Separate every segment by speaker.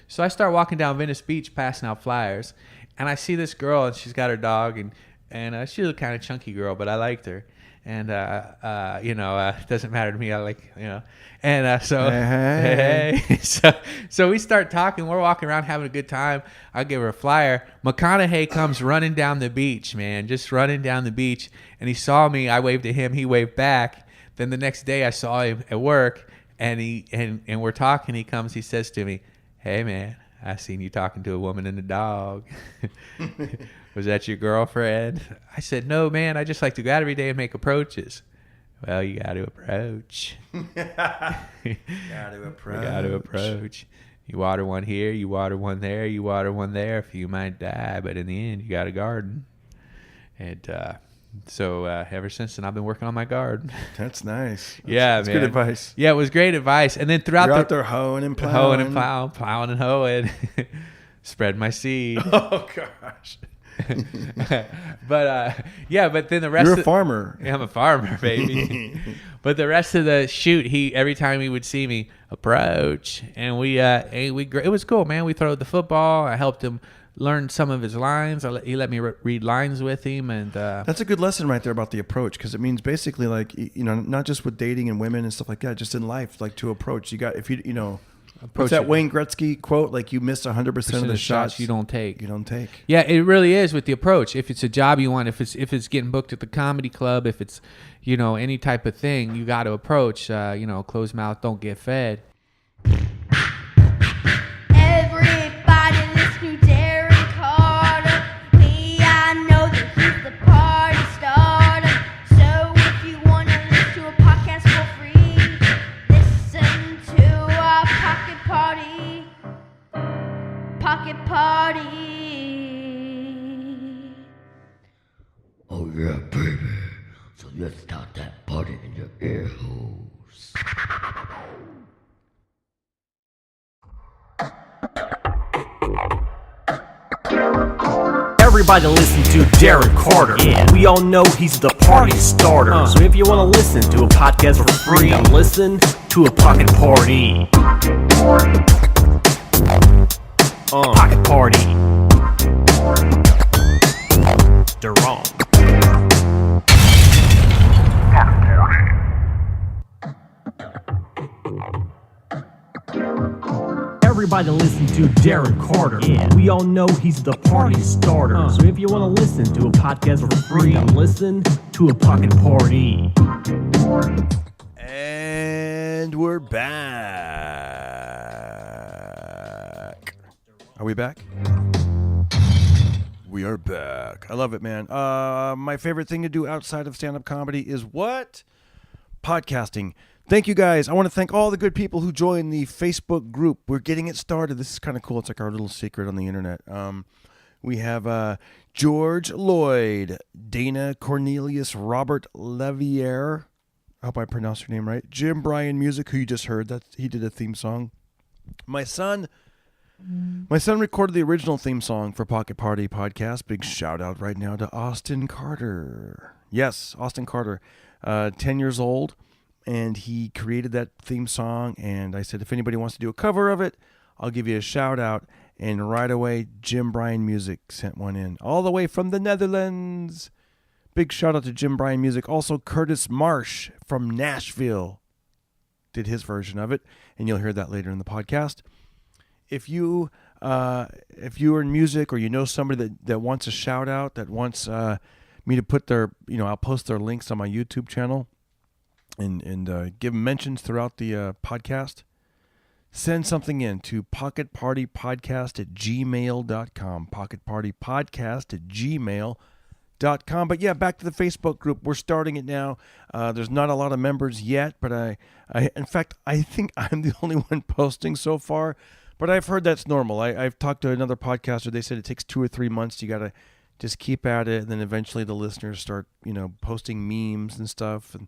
Speaker 1: So I start walking down Venice Beach, passing out flyers, and I see this girl, and she's got her dog, and she's a kind of chunky girl, but I liked her. And it doesn't matter to me. I like, and so hey. So we start talking. We're walking around having a good time. I give her a flyer. McConaughey comes running down the beach, man, just running down the beach, and he saw me. I waved to him. He waved back. Then the next day I saw him at work, and we're talking. He comes. He says to me, "Hey, man, I seen you talking to a woman and a dog." Was that your girlfriend? I said, no, man. I just like to go out every day and make approaches. Well, you got to approach.
Speaker 2: Got to
Speaker 1: approach. You water one here, you water one there, you water one there. A few might die, but in the end, you got a garden. And so ever since then, I've been working on my garden.
Speaker 2: That's nice.
Speaker 1: That's
Speaker 2: good advice.
Speaker 1: Yeah, it was great advice. And then throughout
Speaker 2: You're out there hoeing and plowing.
Speaker 1: Plowing and hoeing. Spread my seed.
Speaker 2: Oh, gosh.
Speaker 1: But then the rest.
Speaker 2: You're a farmer.
Speaker 1: Yeah, I'm a farmer, baby. But the rest of the shoot, every time he would see me approach, and it was cool, man. We throwed the football. I helped him learn some of his lines. He let me read lines with him, and
Speaker 2: that's a good lesson right there about the approach, because it means basically like not just with dating and women and stuff like that, just in life, like to approach. You got what's that Wayne Gretzky quote? Like you miss 100% of the shots
Speaker 1: you don't take.
Speaker 2: Yeah,
Speaker 1: it really is with the approach. If it's a job you want, if it's getting booked at the comedy club, if it's any type of thing, you got to approach. Closed mouth don't get fed.
Speaker 3: Everybody listen to Darren Carter. I know that he's the party starter. So if you want to listen to a podcast for free, listen to our Pocket Party. Pocket Party.
Speaker 4: Oh yeah, baby. So let's start that party in your ear holes.
Speaker 5: Everybody listen to Darren Carter. Yeah. We all know he's the party starter. So if you want to listen to a podcast for free, then listen to a Pocket Party. Pocket Party. Darren. Everybody listen to Darren Carter. Yeah. We all know he's the party starter. So if you want to listen to a podcast for free, then listen to a Pocket Party.
Speaker 2: And we're back. Are we back? We are back. I love it, man. My favorite thing to do outside of stand-up comedy is what? Podcasting. Thank you, guys. I want to thank all the good people who joined the Facebook group. We're getting it started. This is kind of cool. It's like our little secret on the internet. We have George Lloyd, Dana Cornelius, Robert Levier. I hope I pronounced your name right. Jim Bryan Music, who you just heard. He did a theme song. My son recorded the original theme song for Pocket Party Podcast. Big shout out right now to Austin Carter. Yes, Austin Carter, 10 years old. And he created that theme song, and I said, if anybody wants to do a cover of it, I'll give you a shout out. And right away, Jim Bryan Music sent one in, all the way from the Netherlands. Big shout out to Jim Bryan Music. Also, Curtis Marsh from Nashville did his version of it, and you'll hear that later in the podcast. If you are in music, or you know somebody that wants a shout out, that wants me to put their, I'll post their links on my YouTube channel. And give mentions throughout the podcast. Send something in to pocketpartypodcast@gmail.com. Pocketpartypodcast@gmail.com. But yeah, back to the Facebook group. We're starting it now. There's not a lot of members yet, but in fact, I think I'm the only one posting so far. But I've heard that's normal. I've talked to another podcaster. They said it takes 2 or 3 months. You got to just keep at it, and then eventually the listeners start, posting memes and stuff. And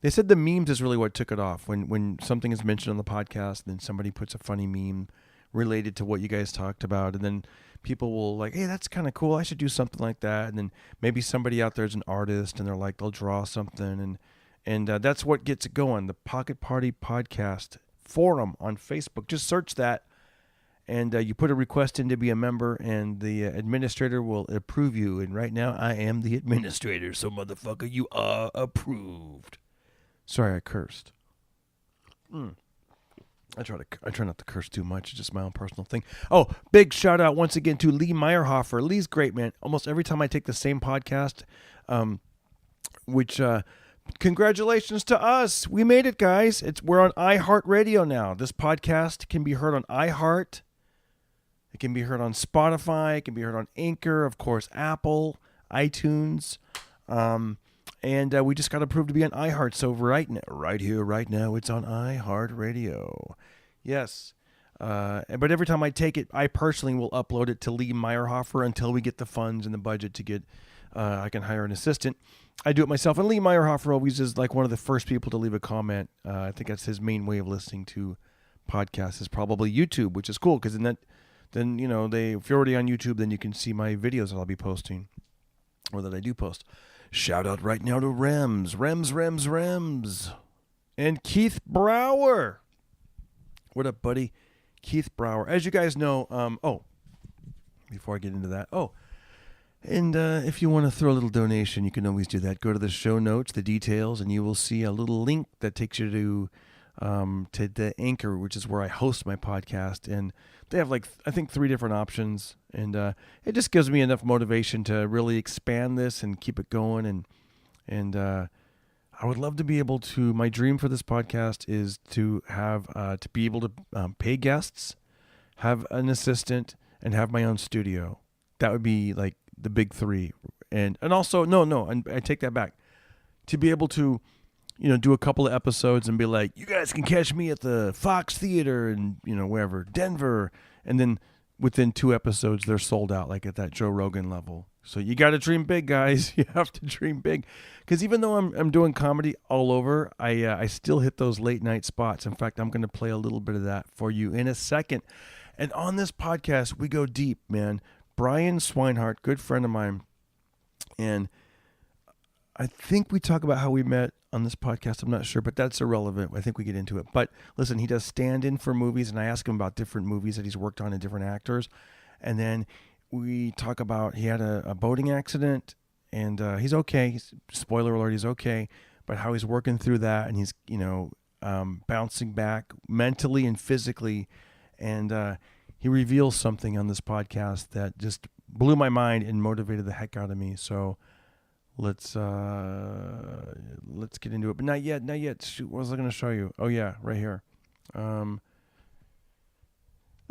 Speaker 2: they said the memes is really what took it off. When something is mentioned on the podcast, and then somebody puts a funny meme related to what you guys talked about, and then people will like, hey, that's kind of cool. I should do something like that. And then maybe somebody out there is an artist, and they'll draw something, and that's what gets it going. The Pocket Party Podcast forum on Facebook. Just search that, and you put a request in to be a member, and the administrator will approve you. And right now, I am the administrator, so motherfucker, you are approved. Sorry, I cursed. I try not to curse too much. It's just my own personal thing. Oh, big shout out once again to Lee Meyerhofer. Lee's great, man. Almost every time I take the same podcast, which congratulations to us. We made it, guys. We're on iHeartRadio now. This podcast can be heard on iHeart. It can be heard on Spotify. It can be heard on Anchor, of course, Apple, iTunes. And we just got approved to be on iHeart. So right now, it's on iHeartRadio. Yes. But every time I take it, I personally will upload it to Lee Meyerhofer until we get the funds and the budget to get, I can hire an assistant. I do it myself. And Lee Meyerhofer always is like one of the first people to leave a comment. I think that's his main way of listening to podcasts is probably YouTube, which is cool because then you know, if you're already on YouTube, then you can see my videos that I'll be posting or that I do post. Shout out right now to Rems, and Keith Brower. What up, buddy? Keith Brower. As you guys know, before I get into that, and if you want to throw a little donation, you can always do that. Go to the show notes, the details, and you will see a little link that takes you to the Anchor, which is where I host my podcast. And they have I think 3 different options. And it just gives me enough motivation to really expand this and keep it going. And I would love to be able to, my dream for this podcast is to have, to be able to pay guests, have an assistant, and have my own studio. That would be like the big 3. And also, I take that back. To be able to, do a couple of episodes and be like, you guys can catch me at the Fox Theater and, wherever, Denver. And then within 2 episodes, they're sold out, like at that Joe Rogan level. So you got to dream big, guys. You have to dream big. Because even though I'm doing comedy all over, I still hit those late night spots. In fact, I'm going to play a little bit of that for you in a second. And on this podcast, we go deep, man. Brian Swinehart, good friend of mine. And I think we talk about how we met on this podcast. I'm not sure, but that's irrelevant. I think we get into it. But listen, he does stand-in for movies, and I ask him about different movies that he's worked on and different actors. And then we talk about he had a boating accident, and he's okay. Spoiler alert, he's okay. But how he's working through that, and he's, bouncing back mentally and physically. And he reveals something on this podcast that just blew my mind and motivated the heck out of me. So let's get into it. But not yet. Shoot, what was I going to show you? Oh yeah, right here. I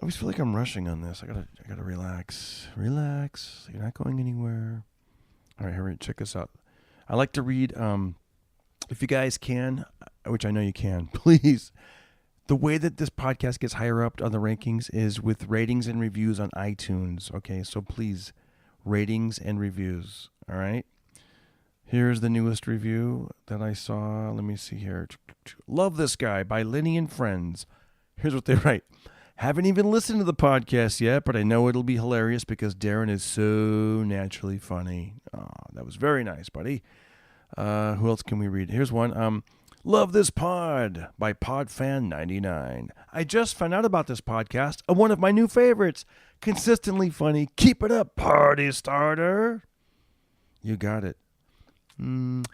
Speaker 2: always feel like I'm rushing on this. I gotta relax. Relax. You're not going anywhere. All right, here, check this out. I like to read. If you guys can, which I know you can, please. The way that this podcast gets higher up on the rankings is with ratings and reviews on iTunes. Okay, so please, ratings and reviews. All right. Here's the newest review that I saw. Let me see here. Love This Guy by Lenny and Friends. Here's what they write. Haven't even listened to the podcast yet, but I know it'll be hilarious because Darren is so naturally funny. Oh, that was very nice, buddy. Who else can we read? Here's one. Love This Pod by PodFan99. I just found out about this podcast. One of my new favorites. Consistently funny. Keep it up, party starter. You got it. From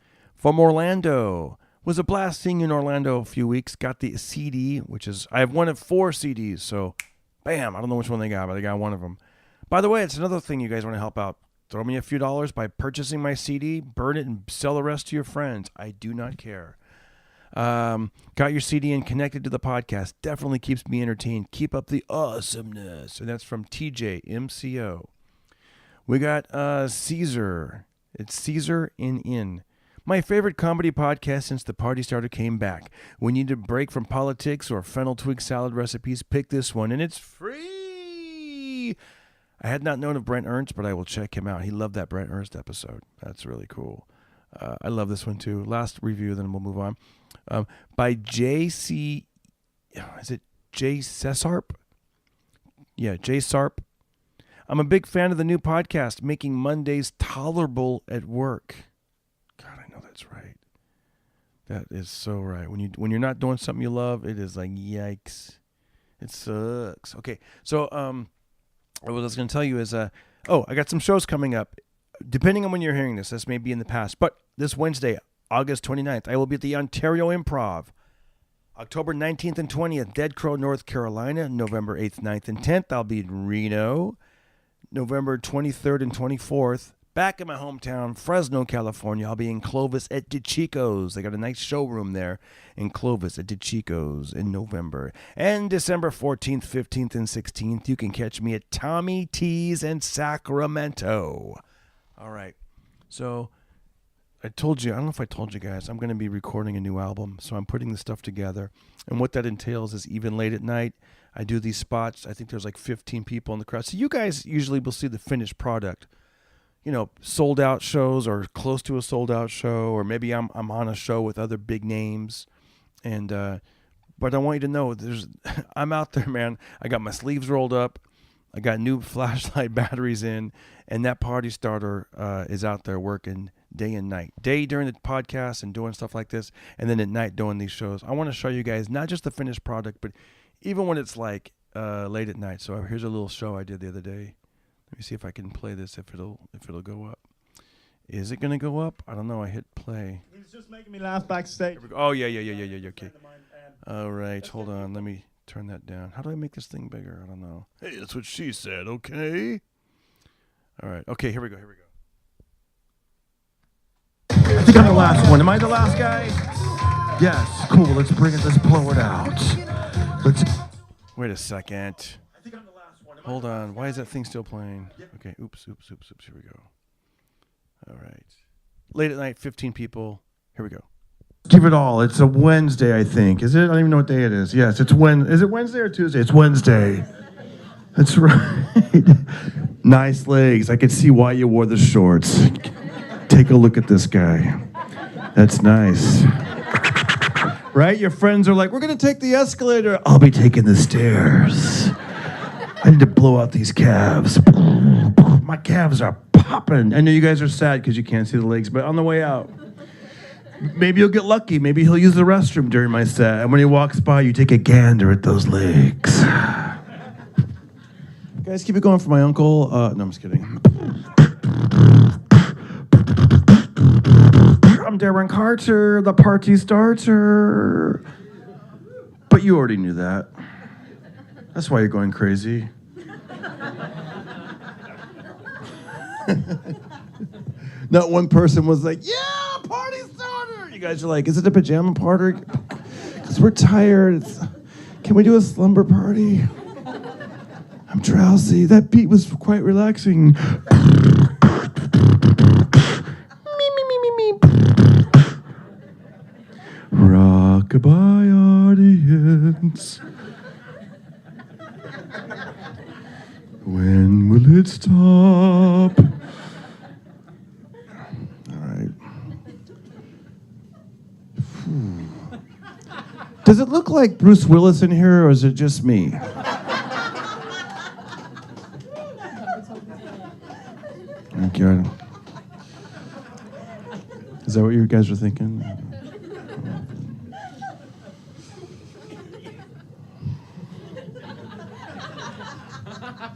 Speaker 2: Orlando. Was a blast seeing you in Orlando a few weeks. Got the CD, which is, I have one of 4 CDs. So, bam, I don't know which one they got, but they got one of them. By the way, it's another thing you guys want to help out. Throw me a few dollars by purchasing my CD, burn it, and sell the rest to your friends. I do not care. Got your CD and connected to the podcast. Definitely keeps me entertained. Keep up the awesomeness. And that's from TJ MCO. We got Caesar. It's Caesar in. My favorite comedy podcast since the party starter came back. When you need a break from politics or fennel twig salad recipes, pick this one, and it's free. I had not known of Brent Ernst, but I will check him out. He loved that Brent Ernst episode. That's really cool. I love this one too. Last review, then we'll move on. By J.C. Is it J. Cesarp? Yeah, J. Sarp. I'm a big fan of the new podcast, Making Mondays Tolerable at Work. God, I know that's right. That is so right. When you're not doing something you love, it is like yikes. It sucks. Okay, so what I was going to tell you is, I got some shows coming up. Depending on when you're hearing this may be in the past, but this Wednesday, August 29th, I will be at the Ontario Improv. October 19th and 20th, Dead Crow, North Carolina. November 8th, 9th, and 10th, I'll be in Reno. November 23rd and 24th, back in my hometown, Fresno, California. I'll be in Clovis at Dicicco's. They got a nice showroom there in Clovis at Dicicco's in November. And December 14th, 15th, and 16th, you can catch me at Tommy T's in Sacramento. All right. So I don't know if I told you guys, I'm going to be recording a new album. So I'm putting the stuff together. And what that entails is even late at night, I do these spots. I think there's like 15 people in the crowd. So you guys usually will see the finished product. You know, sold out shows or close to a sold out show, or maybe I'm on a show with other big names. And but I want you to know I'm out there, man. I got my sleeves rolled up. I got new flashlight batteries in, and that party starter is out there working day and night. Day during the podcast and doing stuff like this, and then at night doing these shows. I want to show you guys not just the finished product, but even when it's like late at night. So here's a little show I did the other day. Let me see if I can play this, if it'll go up. Is it going to go up? I don't know. I hit play.
Speaker 6: He was just making me laugh backstage.
Speaker 2: Oh, yeah. Okay. All right. Hold on. Let me turn that down. How do I make this thing bigger? I don't know. Hey, that's what she said. Okay. All right. Okay, here we go.
Speaker 7: I think I'm the last one. Am I the last guy? Yes. Cool. Let's bring it. Let's blow it out.
Speaker 2: Wait a second. Hold on. Why is that thing still playing? Okay. Oops. Here we go. All right. Late at night, 15 people. Here we go.
Speaker 7: Give it all. It's a Wednesday, I think. Is it? I don't even know what day it is. Yes, it's Wednesday. Is it Wednesday or Tuesday? It's Wednesday. That's right. Nice legs. I could see why you wore the shorts. Take a look at this guy. That's nice. Right? Your friends are like, we're going to take the escalator. I'll be taking the stairs. I need to blow out these calves. My calves are popping. I know you guys are sad because you can't see the legs, but on the way out, maybe you'll get lucky. Maybe he'll use the restroom during my set. And when he walks by, you take a gander at those legs. Guys, keep it going for my uncle. No, I'm just kidding. I'm Darren Carter, the party starter. But you already knew that. That's why you're going crazy. Not one person was like, yeah, party starter. You guys are like, is it a pajama party? Because we're tired. Can we do a slumber party? I'm drowsy. That beat was quite relaxing. Rockabye audience. When will it stop? All right. Does it look like Bruce Willis in here, or is it just me? Okay. Is that what you guys are thinking?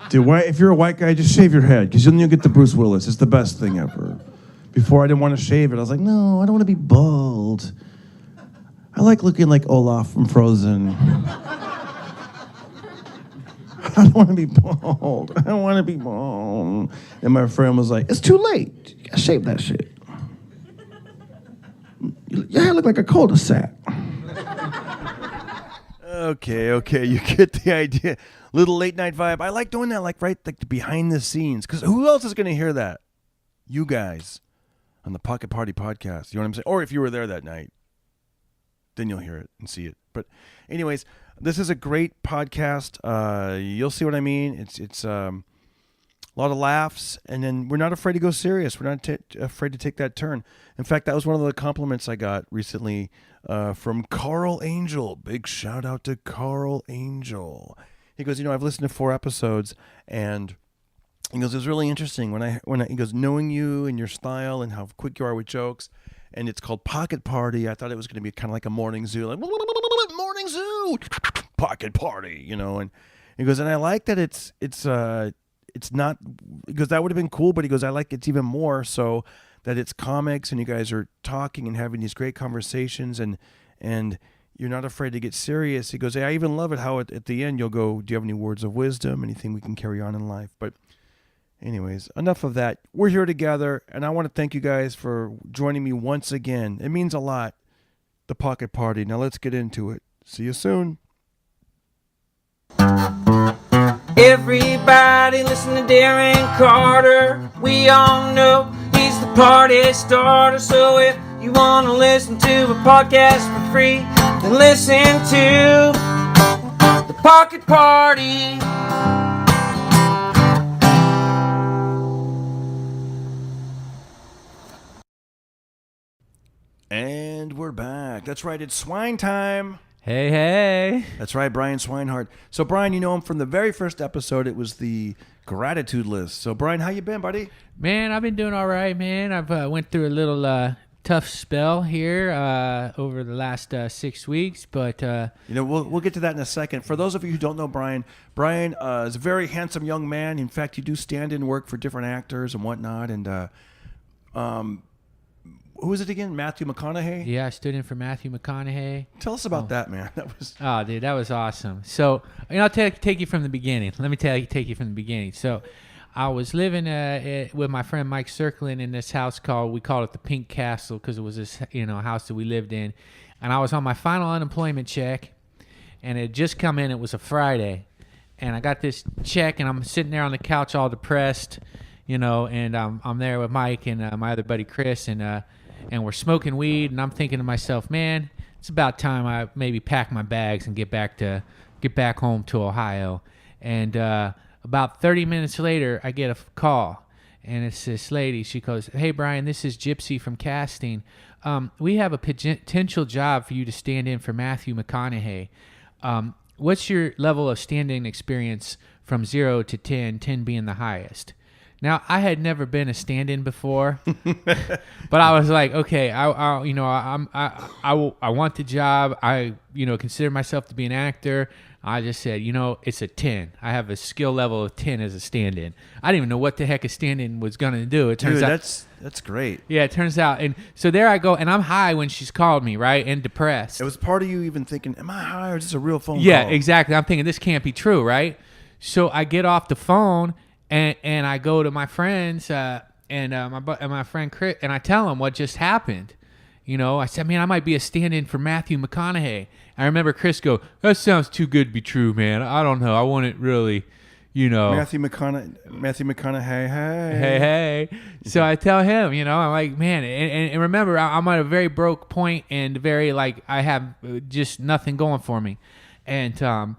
Speaker 7: Dude, if you're a white guy, just shave your head, because then you'll get the Bruce Willis. It's the best thing ever. Before, I didn't want to shave it. I was like, no, I don't want to be bald. I like looking like Olaf from Frozen. I don't want to be bald. I don't want to be bald. And my friend was like, it's too late. You gotta shave that shit. Your hair look like a cul-de-sac.
Speaker 2: Okay, you get the idea. Little late night vibe. I like doing that, like behind the scenes. Because who else is going to hear that? You guys on the Pocket Party podcast. You know what I'm saying? Or if you were there that night, then you'll hear it and see it. But anyways, this is a great podcast. You'll see what I mean. It's a lot of laughs, and then we're not afraid to go serious. We're not afraid to take that turn. In fact, that was one of the compliments I got recently from Carl Angel. Big shout out to Carl Angel. He goes, I've listened to 4 episodes, and he goes, it was really interesting he goes, knowing you and your style and how quick you are with jokes, and it's called Pocket Party. I thought it was going to be kind of like a morning zoo, like morning zoo, pocket party, and he goes, and I like that it's not, because that would have been cool, but he goes, I like it's even more so that it's comics and you guys are talking and having these great conversations and you're not afraid to get serious. He goes, hey, I even love it how at the end you'll go, do you have any words of wisdom, anything we can carry on in life? But anyways, enough of that. We're here together, and I want to thank you guys for joining me once again. It means a lot, the pocket party. Now let's get into it. See you soon.
Speaker 8: Everybody listen to Darren Carter. We all know he's the party starter. So if you want to listen to a podcast for free, then listen to the Pocket Party.
Speaker 2: And we're back. That's right, it's swine time.
Speaker 1: Hey.
Speaker 2: That's right, Brian Swinehart. So, Brian, you know him from the very first episode. It was the gratitude list. So, Brian, how you been, buddy?
Speaker 1: Man, I've been doing all right, man. I've went through a little tough spell here over the last 6 weeks, but
Speaker 2: we'll get to that in a second. For those of you who don't know Brian is a very handsome young man. In fact, you do stand-in work for different actors and whatnot. And who was it again? Mathew McConaughey?
Speaker 1: Yeah, I stood in for Mathew McConaughey.
Speaker 2: Tell us about that, man.
Speaker 1: Oh, dude, that was awesome. So, I'll take you from the beginning. Let me take you from the beginning. So, I was living with my friend Mike Circlin in this house we called it the Pink Castle because it was this house that we lived in, and I was on my final unemployment check, and it had just come in. It was a Friday, and I got this check, and I'm sitting there on the couch all depressed, and I'm there with Mike and my other buddy Chris, and we're smoking weed, and I'm thinking to myself, man, it's about time I maybe pack my bags and get back home to Ohio. And about 30 minutes later, I get a call, and it's this lady. She goes, hey, Brian, this is Gypsy from casting. We have a potential job for you to stand in for Mathew McConaughey. What's your level of stand-in experience from 0 to 10, 10 being the highest? Now, I had never been a stand-in before, but I was like, okay, I want the job. I consider myself to be an actor. I just said, it's a 10. I have a skill level of 10 as a stand-in. I didn't even know what the heck a stand-in was gonna do. It turns out
Speaker 2: that's great.
Speaker 1: Yeah, it turns out, and so there I go, and I'm high when she's called me, right, and depressed.
Speaker 2: It was part of you even thinking, am I high or is this a real phone call?
Speaker 1: Yeah, exactly. I'm thinking this can't be true, right? So I get off the phone. And I go to my friends and my friend Chris, and I tell him what just happened. I said, man, I might be a stand-in for Mathew McConaughey. I remember Chris go, that sounds too good to be true, man. I don't know. I want it really,
Speaker 2: Mathew McConaughey,
Speaker 1: hey. So I tell him, I'm like, man, and remember, I'm at a very broke point and very I have just nothing going for me, and I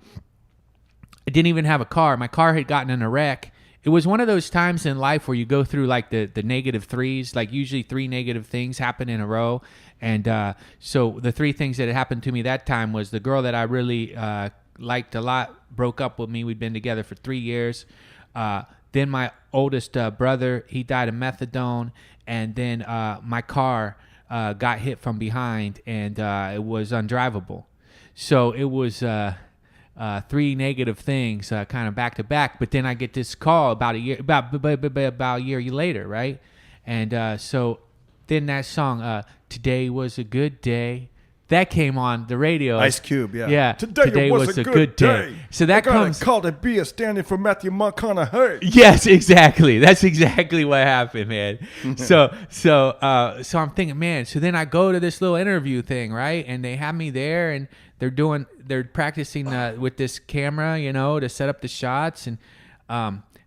Speaker 1: didn't even have a car. My car had gotten in a wreck. It was one of those times in life where you go through the negative threes, usually 3 negative things happen in a row. And so the 3 things that had happened to me that time was the girl that I really liked a lot broke up with me. We'd been together for 3 years. Then my oldest brother, he died of methadone. And then my car got hit from behind and it was undrivable. So it was... 3 negative things kind of back to back, but then I get this call about a year later, right? And so then that song Today Was a Good Day, that came on the radio.
Speaker 2: Ice Cube, yeah.
Speaker 1: Yeah. Today was a good day. So that comes
Speaker 2: called to be a standing for Mathew McConaughey.
Speaker 1: Yes, exactly. That's exactly what happened, man. So I'm thinking, man, so then I go to this little interview thing, right? And they have me there and they're practicing with this camera, to set up the shots, and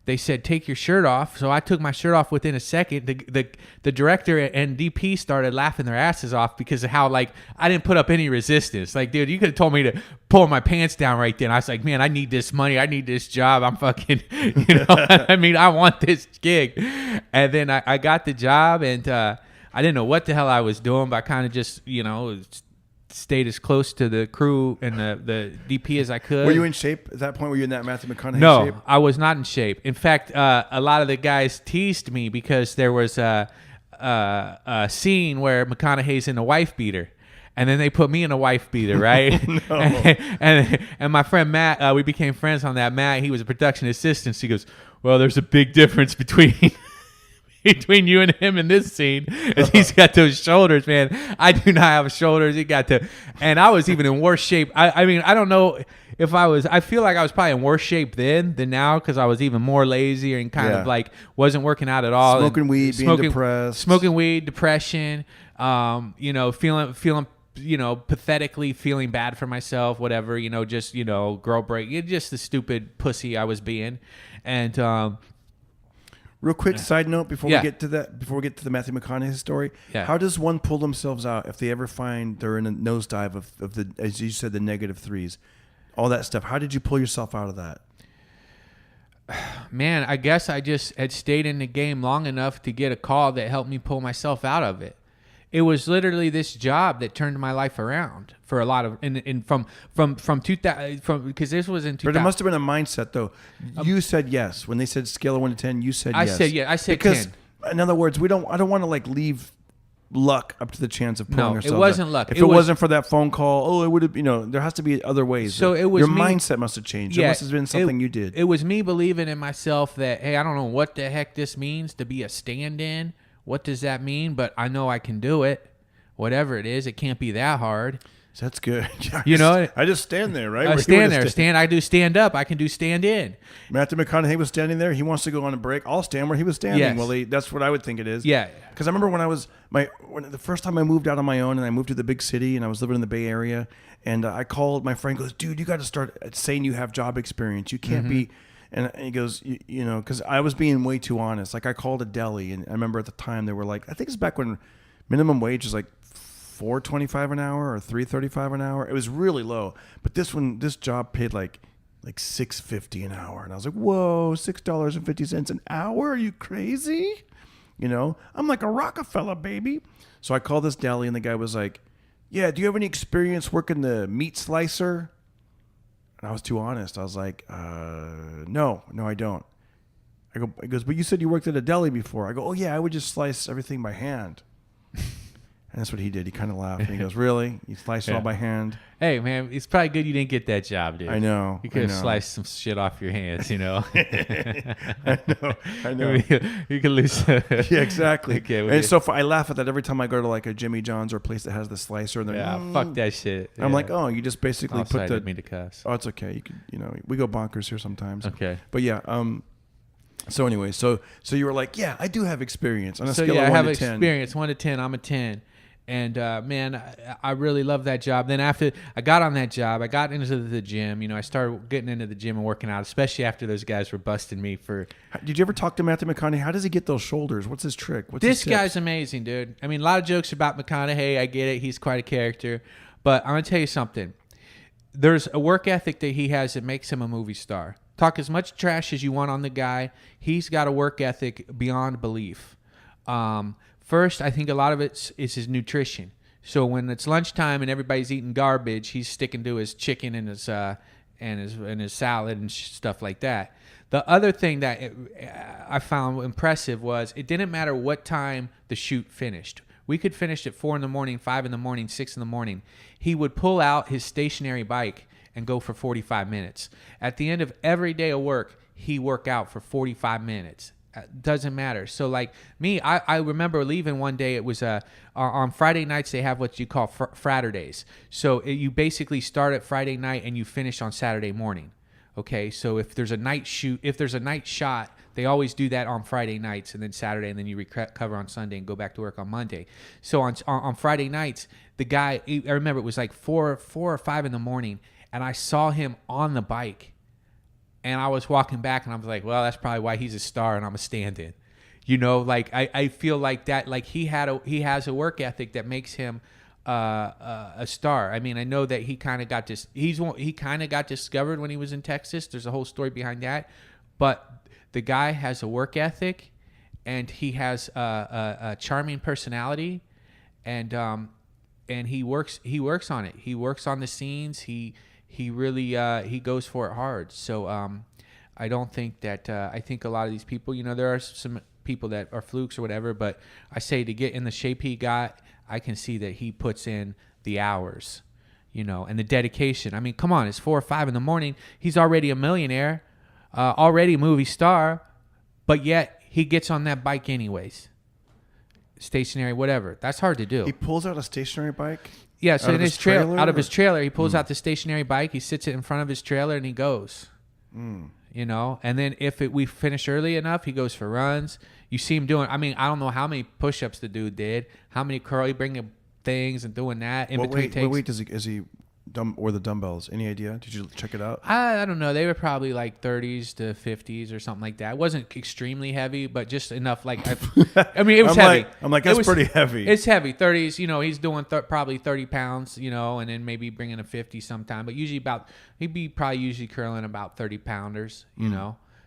Speaker 1: they said, take your shirt off. So I took my shirt off within a second. The director and DP started laughing their asses off because of how, I didn't put up any resistance. Dude, you could have told me to pull my pants down right then. I was like, man, I need this money. I need this job. I'm fucking, I want this gig. And then I got the job, and I didn't know what the hell I was doing, but I kind of just, stayed as close to the crew and the DP as I could.
Speaker 2: Were you in shape at that point? Were you in that Mathew McConaughey shape?
Speaker 1: No, I was not in shape. In fact, a lot of the guys teased me because there was a scene where McConaughey's in a wife beater. And then they put me in a wife beater, right?
Speaker 2: No.
Speaker 1: and my friend Matt, we became friends on that. Matt, he was a production assistant. So he goes, well, there's a big difference between you and him in this scene. As he's got those shoulders, man. I do not have shoulders. He got and I was even in worse shape. I mean, I don't know if I feel like I was probably in worse shape then than now because I was even more lazy and kind of like wasn't working out at all.
Speaker 2: Smoking weed, being depressed.
Speaker 1: Smoking weed, depression, feeling pathetically feeling bad for myself, whatever, just, girl break. Just the stupid pussy I was being. And,
Speaker 2: real quick side note before we get to the Mathew McConaughey story. Yeah. How does one pull themselves out if they ever find they're in a nosedive of the, as you said, the negative threes, all that stuff? How did you pull yourself out of that?
Speaker 1: Man, I guess I just had stayed in the game long enough to get a call that helped me pull myself out of it. It was literally this job that turned my life around for a lot of, from 2000, because this was in 2000.
Speaker 2: But it must have been a mindset though. You said yes when they said scale of 1 to 10. You said yes.
Speaker 1: I said
Speaker 2: because,
Speaker 1: 10.
Speaker 2: In other words, I don't want to like leave luck up to the chance of pulling yourself.
Speaker 1: It wasn't
Speaker 2: out.
Speaker 1: luck.
Speaker 2: If it wasn't for that phone call, it would have. There has to be other ways.
Speaker 1: So it was
Speaker 2: your mindset must have changed.
Speaker 1: Yeah,
Speaker 2: it must have been something you did.
Speaker 1: It was me believing in myself that, hey, I don't know what the heck this means to be a stand-in. What does that mean? But I know I can do it. Whatever it is, it can't be that hard.
Speaker 2: That's good.
Speaker 1: I
Speaker 2: just stand there, right?
Speaker 1: I stand there. I do stand up. I can do stand in.
Speaker 2: Matthew McConaughey was standing there. He wants to go on a break. I'll stand where he was standing.
Speaker 1: Yes.
Speaker 2: Well, that's what I would think it is.
Speaker 1: Yeah.
Speaker 2: Because I remember when the first time I moved out on my own and I moved to the big city and I was living in the Bay Area and I called my friend, goes, dude, you got to start saying you have job experience. You can't be. And he goes, because I was being way too honest. Like I called a deli and I remember at the time they were like, I think it's back when minimum wage was like $4.25 an hour or $3.35 an hour. It was really low. But this job paid like $6.50 an hour. And I was like, whoa, $6.50 an hour? Are you crazy? I'm like a Rockefeller, baby. So I called this deli and the guy was like, yeah, do you have any experience working the meat slicer? And I was too honest. I was like, no, I don't. He goes, but you said you worked at a deli before. I go, oh yeah, I would just slice everything by hand. And that's what he did. He kind of laughed. And he goes, really? You sliced it all by hand?
Speaker 1: Hey, man, it's probably good you didn't get that job, dude.
Speaker 2: I know.
Speaker 1: You could have sliced some shit off your hands,
Speaker 2: I know.
Speaker 1: You could lose.
Speaker 2: Yeah, exactly.
Speaker 1: Okay,
Speaker 2: and so I laugh at that every time I go to like a Jimmy John's or a place that has the slicer. And
Speaker 1: fuck that shit.
Speaker 2: I'm like, oh, you just basically put the.
Speaker 1: Me to cuss.
Speaker 2: Oh, it's okay. You could, we go bonkers here sometimes.
Speaker 1: Okay.
Speaker 2: But yeah, so anyway, so you were like, yeah, I do have experience on a scale of 1 to 10.
Speaker 1: I have experience. 1 to 10, I'm a 10. And man, I really love that job. Then after I got on that job, I got into the gym. I started getting into the gym and working out, especially after those guys were busting me for.
Speaker 2: Did you ever talk to Matthew McConaughey? How does he get those shoulders? What's his trick?
Speaker 1: This guy's amazing, dude. I mean, a lot of jokes about McConaughey. I get it. He's quite a character. But I'm going to tell you something. There's a work ethic that he has that makes him a movie star. Talk as much trash as you want on the guy. He's got a work ethic beyond belief. First, I think a lot of it is his nutrition. So when it's lunchtime and everybody's eating garbage, he's sticking to his chicken and his salad and stuff like that. The other thing that I found impressive was it didn't matter what time the shoot finished. We could finish at 4 a.m, 5 a.m, 6 a.m. He would pull out his stationary bike and go for 45 minutes. At the end of every day of work, he worked out for 45 minutes. Doesn't matter. So like me, I remember leaving one day. It was on Friday nights they have what you call Fraturdays. So you basically start at Friday night and you finish on Saturday morning. Okay, so if there's a night shot, they always do that on Friday nights and then Saturday, and then you recover on Sunday and go back to work on Monday. So on Friday nights, the guy, I remember it was like 4 or 5 in the morning, and I saw him on the bike. And I was walking back and I was like, well, that's probably why he's a star and I'm a stand-in. Like I feel like that, like he has a work ethic that makes him a star. I mean, I know that he kind of got discovered when he was in Texas. There's a whole story behind that. But the guy has a work ethic and he has a charming personality and he works on it. He works on the scenes. He really he goes for it hard. So I don't think that I think a lot of these people, there are some people that are flukes or whatever, but I say to get in the shape he got, I can see that he puts in the hours, and the dedication. I mean, come on, it's 4 or 5 in the morning. He's already a millionaire, already a movie star, but yet he gets on that bike anyways. Stationary, whatever. That's hard to do.
Speaker 2: He pulls out a stationary bike.
Speaker 1: Yeah, so
Speaker 2: out
Speaker 1: in
Speaker 2: of
Speaker 1: his
Speaker 2: trailer,
Speaker 1: out of his trailer, he pulls out the stationary bike. He sits it in front of his trailer and he goes. And then if we finish early enough, he goes for runs. You see him doing. I mean, I don't know how many push-ups the dude did. How many he bringing things and doing that in between takes.
Speaker 2: What weight is he? Or the dumbbells? Any idea? Did you check it out?
Speaker 1: I don't know. They were probably like 30s to 50s or something like that. It wasn't extremely heavy, but just enough. Like I mean, it was heavy.
Speaker 2: That's pretty heavy.
Speaker 1: It's heavy. 30s. He's doing probably 30 pounds. And then maybe bringing a 50 sometime. But usually he'd be probably usually curling about 30 pounders.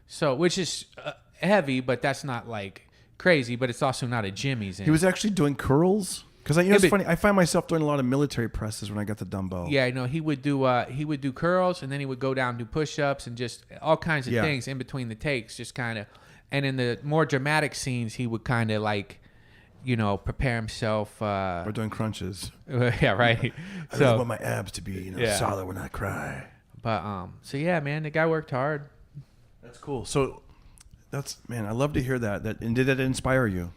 Speaker 1: So which is heavy, but that's not like crazy. But it's also not a gym he's in.
Speaker 2: He was actually doing curls. Because it's funny, I find myself doing a lot of military presses when I got the dumbbell.
Speaker 1: Yeah, he would do curls, and then he would go down and do push-ups and just all kinds of things in between the takes, just kind of. And in the more dramatic scenes, he would kind of like, prepare himself.
Speaker 2: Or doing crunches.
Speaker 1: Yeah, right.
Speaker 2: I really want my abs to be solid when I cry.
Speaker 1: But so yeah, man, the guy worked hard.
Speaker 2: That's cool. So I love to hear that. And did that inspire you?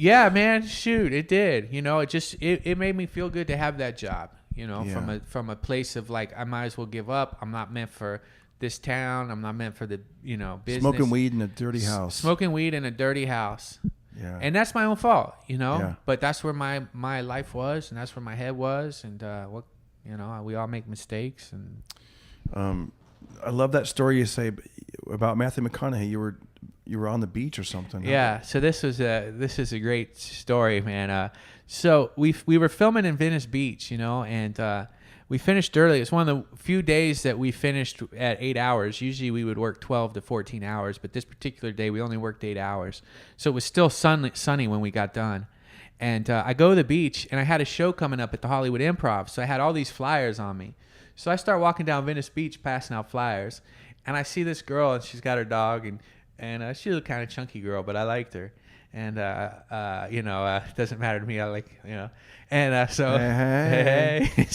Speaker 1: Yeah, man, shoot, it did. It made me feel good to have that job, from a place of like, I might as well give up. I'm not meant for this town. I'm not meant for the, business.
Speaker 2: Smoking weed in a dirty house.
Speaker 1: Smoking weed in a dirty house.
Speaker 2: Yeah.
Speaker 1: And that's my own fault, but that's where my life was, and that's where my head was. And, we all make mistakes. And
Speaker 2: I love that story you say about Mathew McConaughey. You were on the beach or something.
Speaker 1: Yeah. So this is a great story, man. So we were filming in Venice Beach, and we finished early. It's one of the few days that we finished at 8 hours. Usually we would work 12 to 14 hours, but this particular day we only worked 8 hours. So it was still sunny when we got done. And I go to the beach, and I had a show coming up at the Hollywood Improv. So I had all these flyers on me. So I start walking down Venice Beach passing out flyers, and I see this girl, and she's got her dog, and she's a kind of chunky girl, but I liked her. And, it doesn't matter to me. I like, and so, hey.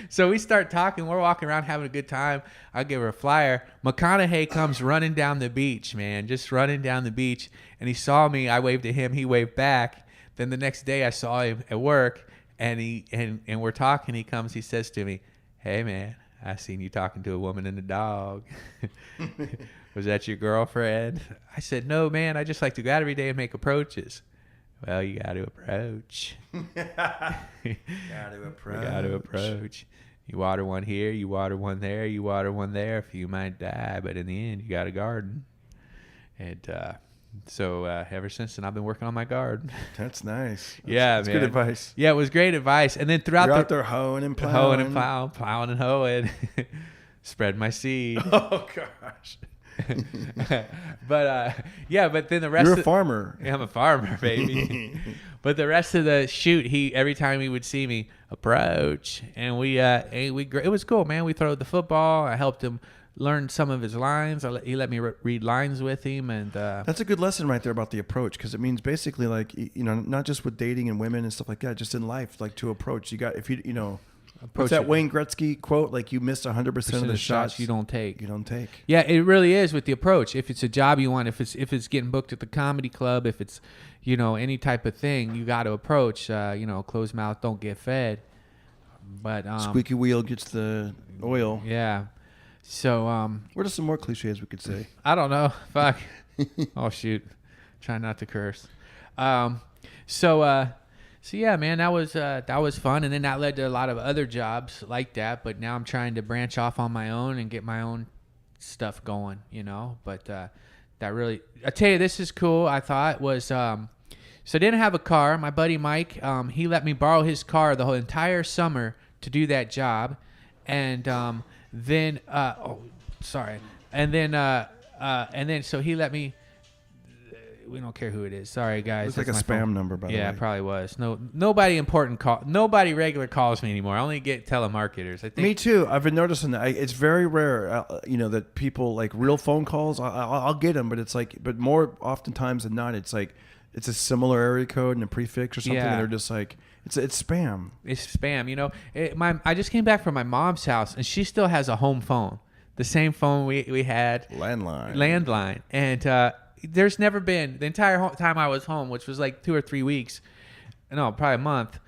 Speaker 1: So we start talking. We're walking around having a good time. I give her a flyer. McConaughey comes running down the beach, man, just running down the beach. And he saw me. I waved at him. He waved back. Then the next day I saw him at work, and we're talking. He comes, he says to me, "Hey, man, I seen you talking to a woman and a dog." Was that your girlfriend? I said, "No, man. I just like to go out every day and make approaches." "Well, you got to approach." Got to approach. You water one here, you water one there, you water one there. A few might die, but in the end, you got a garden. And so ever since then, I've been working on my garden.
Speaker 2: That's nice.
Speaker 1: That's
Speaker 2: good advice.
Speaker 1: Yeah, it was great advice. And then throughout
Speaker 2: You're out there hoeing and plowing.
Speaker 1: Plowing and hoeing. Spread my seed.
Speaker 2: Oh, gosh.
Speaker 1: But then the rest.
Speaker 2: You're a farmer.
Speaker 1: Yeah, I'm a farmer, baby. But the rest of the shoot, every time he would see me, approach, and it was cool, man. We throw the football. I helped him learn some of his lines. He let me read lines with him, and
Speaker 2: that's a good lesson right there about the approach, because it means basically like not just with dating and women and stuff like that, just in life, like to approach. You got what's that Wayne Gretzky quote? Like, you missed 100% of the shots
Speaker 1: you don't take.
Speaker 2: Yeah,
Speaker 1: it really is with the approach. If it's a job you want, if it's getting booked at the comedy club, if it's any type of thing, you got to approach. Closed mouth don't get fed. But
Speaker 2: squeaky wheel gets the oil.
Speaker 1: Yeah. So
Speaker 2: what are some more cliches we could say?
Speaker 1: I don't know. Fuck. Oh shoot. Try not to curse. So yeah, man, that was fun, and then that led to a lot of other jobs like that. But now I'm trying to branch off on my own and get my own stuff going, But that really, I tell you, this is cool. I thought was so I didn't have a car. My buddy Mike, he let me borrow his car the whole entire summer to do that job, and then so he let me. We don't care who it is. Sorry, guys.
Speaker 2: Looks like a spam
Speaker 1: phone
Speaker 2: number, by the way.
Speaker 1: Yeah, it probably was. Nobody important nobody regular calls me anymore. I only get telemarketers. I think.
Speaker 2: Me too. I've been noticing that. It's very rare, that people like real phone calls. I'll get them, but it's like, but more oftentimes than not, it's like it's a similar area code and a prefix or something.
Speaker 1: Yeah.
Speaker 2: And they're just like, it's spam.
Speaker 1: It's spam. You know, I just came back from my mom's house, and she still has a home phone, the same phone we had, landline, and there's never been the entire time I was home, which was like 2 or 3 weeks, no, probably a month.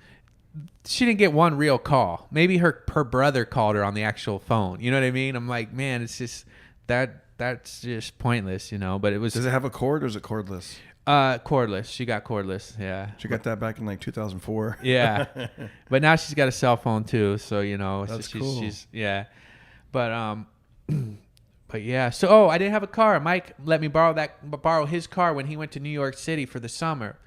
Speaker 1: She didn't get one real call. Maybe her brother called her on the actual phone. You know what I mean? I'm like, man, it's just that's just pointless, you know. But it was.
Speaker 2: Does it have a cord or is it cordless?
Speaker 1: Cordless. She got cordless. Yeah.
Speaker 2: She got that back in like 2004.
Speaker 1: Yeah. But now she's got a cell phone too, so you know,
Speaker 2: that's cool.
Speaker 1: She's yeah. But but yeah. So I didn't have a car. Mike let me borrow his car when he went to New York City for the summer.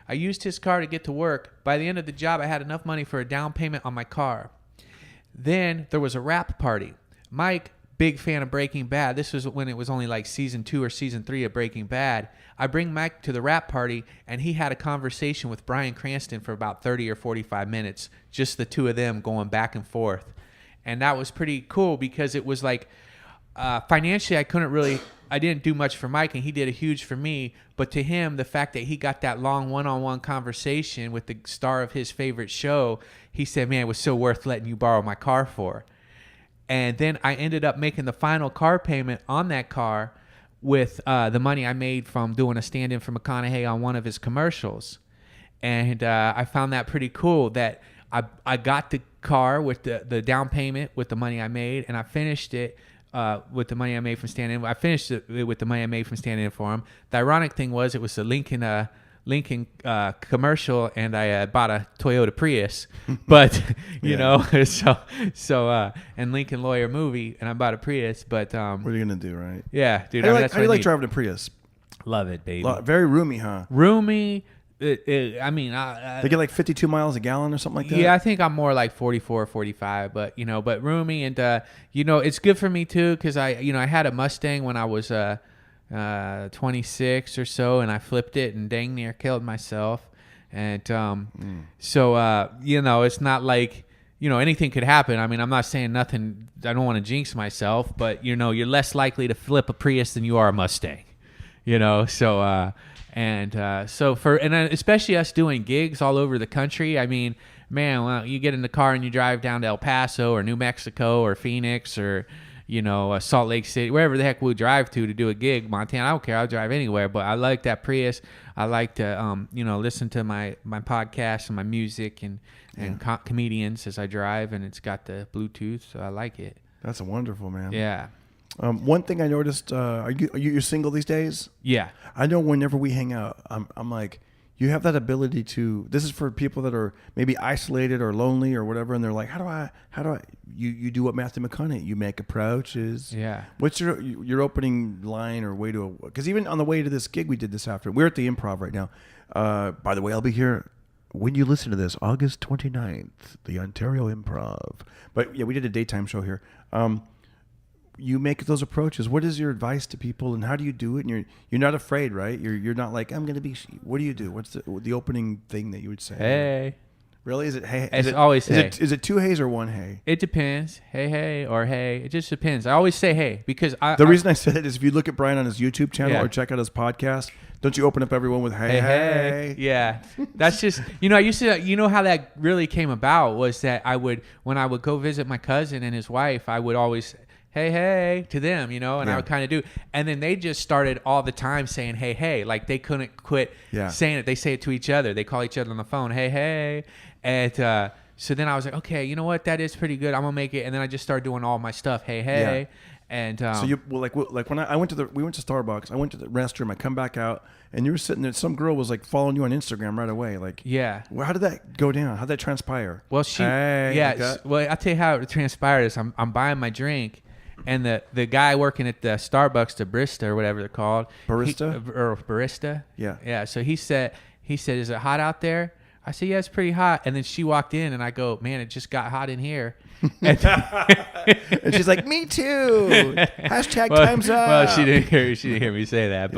Speaker 1: I used his car to get to work. By the end of the job, I had enough money for a down payment on my car. Then there was a rap party. Mike, big fan of Breaking Bad. This was when it was only like season 2 or season 3 of Breaking Bad. I bring Mike to the rap party, and he had a conversation with Bryan Cranston for about 30 or 45 minutes, just the two of them going back and forth. And that was pretty cool because it was like financially I didn't do much for Mike, and he did a huge for me. But to him, the fact that he got that long one-on-one conversation with the star of his favorite show, he said, man, it was so worth letting you borrow my car for. And then I ended up making the final car payment on that car with the money I made from doing a stand-in for McConaughey on one of his commercials. And I found that pretty cool that I got the car with the down payment with the money I made, and I finished it with the money I made from standing. I finished it with the money I made from standing in for him. The ironic thing was it was a Lincoln commercial, and I bought a Toyota Prius, but you know, so and Lincoln Lawyer movie, and I bought a Prius. But
Speaker 2: what are you gonna do, right?
Speaker 1: Yeah, dude.
Speaker 2: How do you like driving a Prius?
Speaker 1: Love it, baby.
Speaker 2: Very roomy, huh?
Speaker 1: Roomy. I mean,
Speaker 2: they get like 52 miles a gallon or something like that.
Speaker 1: Yeah, I think I'm more like 44, 45, but you know, but roomy, and you know, it's good for me too because I had a Mustang when I was 26 or so, and I flipped it and dang near killed myself, and so you know, it's not like, you know, anything could happen. I mean, I'm not saying nothing. I don't want to jinx myself, but you know, you're less likely to flip a Prius than you are a Mustang. You know, so. So especially us doing gigs all over the country. I mean, man, well, you get in the car and you drive down to El Paso or New Mexico or Phoenix or, you know, Salt Lake City, wherever the heck we drive to do a gig. Montana, I don't care. I'll drive anywhere. But I like that Prius. I like to, you know, listen to my podcast and my music and comedians as I drive, and it's got the Bluetooth, so I like it.
Speaker 2: That's wonderful, man.
Speaker 1: Yeah.
Speaker 2: One thing I noticed, are you single these days? Yeah. I know whenever we hang out, I'm like, you have that ability to, this is for people that are maybe isolated or lonely or whatever, and they're like, how do I, you do what Mathew McConaughey, you make approaches. Yeah. What's your opening line or way to, because even on the way to this gig we did this afternoon, we're at the Improv right now. By the way, I'll be here when you listen to this, August 29th, the Ontario Improv. But yeah, we did a daytime show here. You make those approaches. What is your advice to people, and how do you do it? And you're not afraid, right? You're not like, I'm going to be. What do you do? What's the opening thing that you would say? Hey. Really? Is it hey?
Speaker 1: It's always hey.
Speaker 2: Is it two heys or one hey?
Speaker 1: It depends. Hey, or hey. It just depends. I always say hey because
Speaker 2: the reason I said it is if you look at Brian on his YouTube channel or check out his podcast, don't you open up everyone with hey?
Speaker 1: Yeah. That's just, you know, I used to, you know how that really came about was that when I would go visit my cousin and his wife, I would always hey to them, you know, and I would kind of do, and then they just started all the time saying hey, like they couldn't quit saying it. They say it to each other. They call each other on the phone, hey, and so then I was like, okay, you know what, that is pretty good. I'm gonna make it, and then I just started doing all my stuff, hey, and so
Speaker 2: you like when we went to Starbucks, I went to the restroom, I come back out, and you were sitting there. Some girl was like following you on Instagram right away, like Well, how did that go down? How did that transpire?
Speaker 1: Well, well, I'll tell you how it transpired. Is I'm buying my drink. And the guy working at the Starbucks, the barista or whatever they're called, barista. Yeah. So he said, is it hot out there? I said, yeah, it's pretty hot. And then she walked in, and I go, man, it just got hot in here.
Speaker 2: And she's like, me too. Hashtag time's up.
Speaker 1: Well, she didn't hear me say that,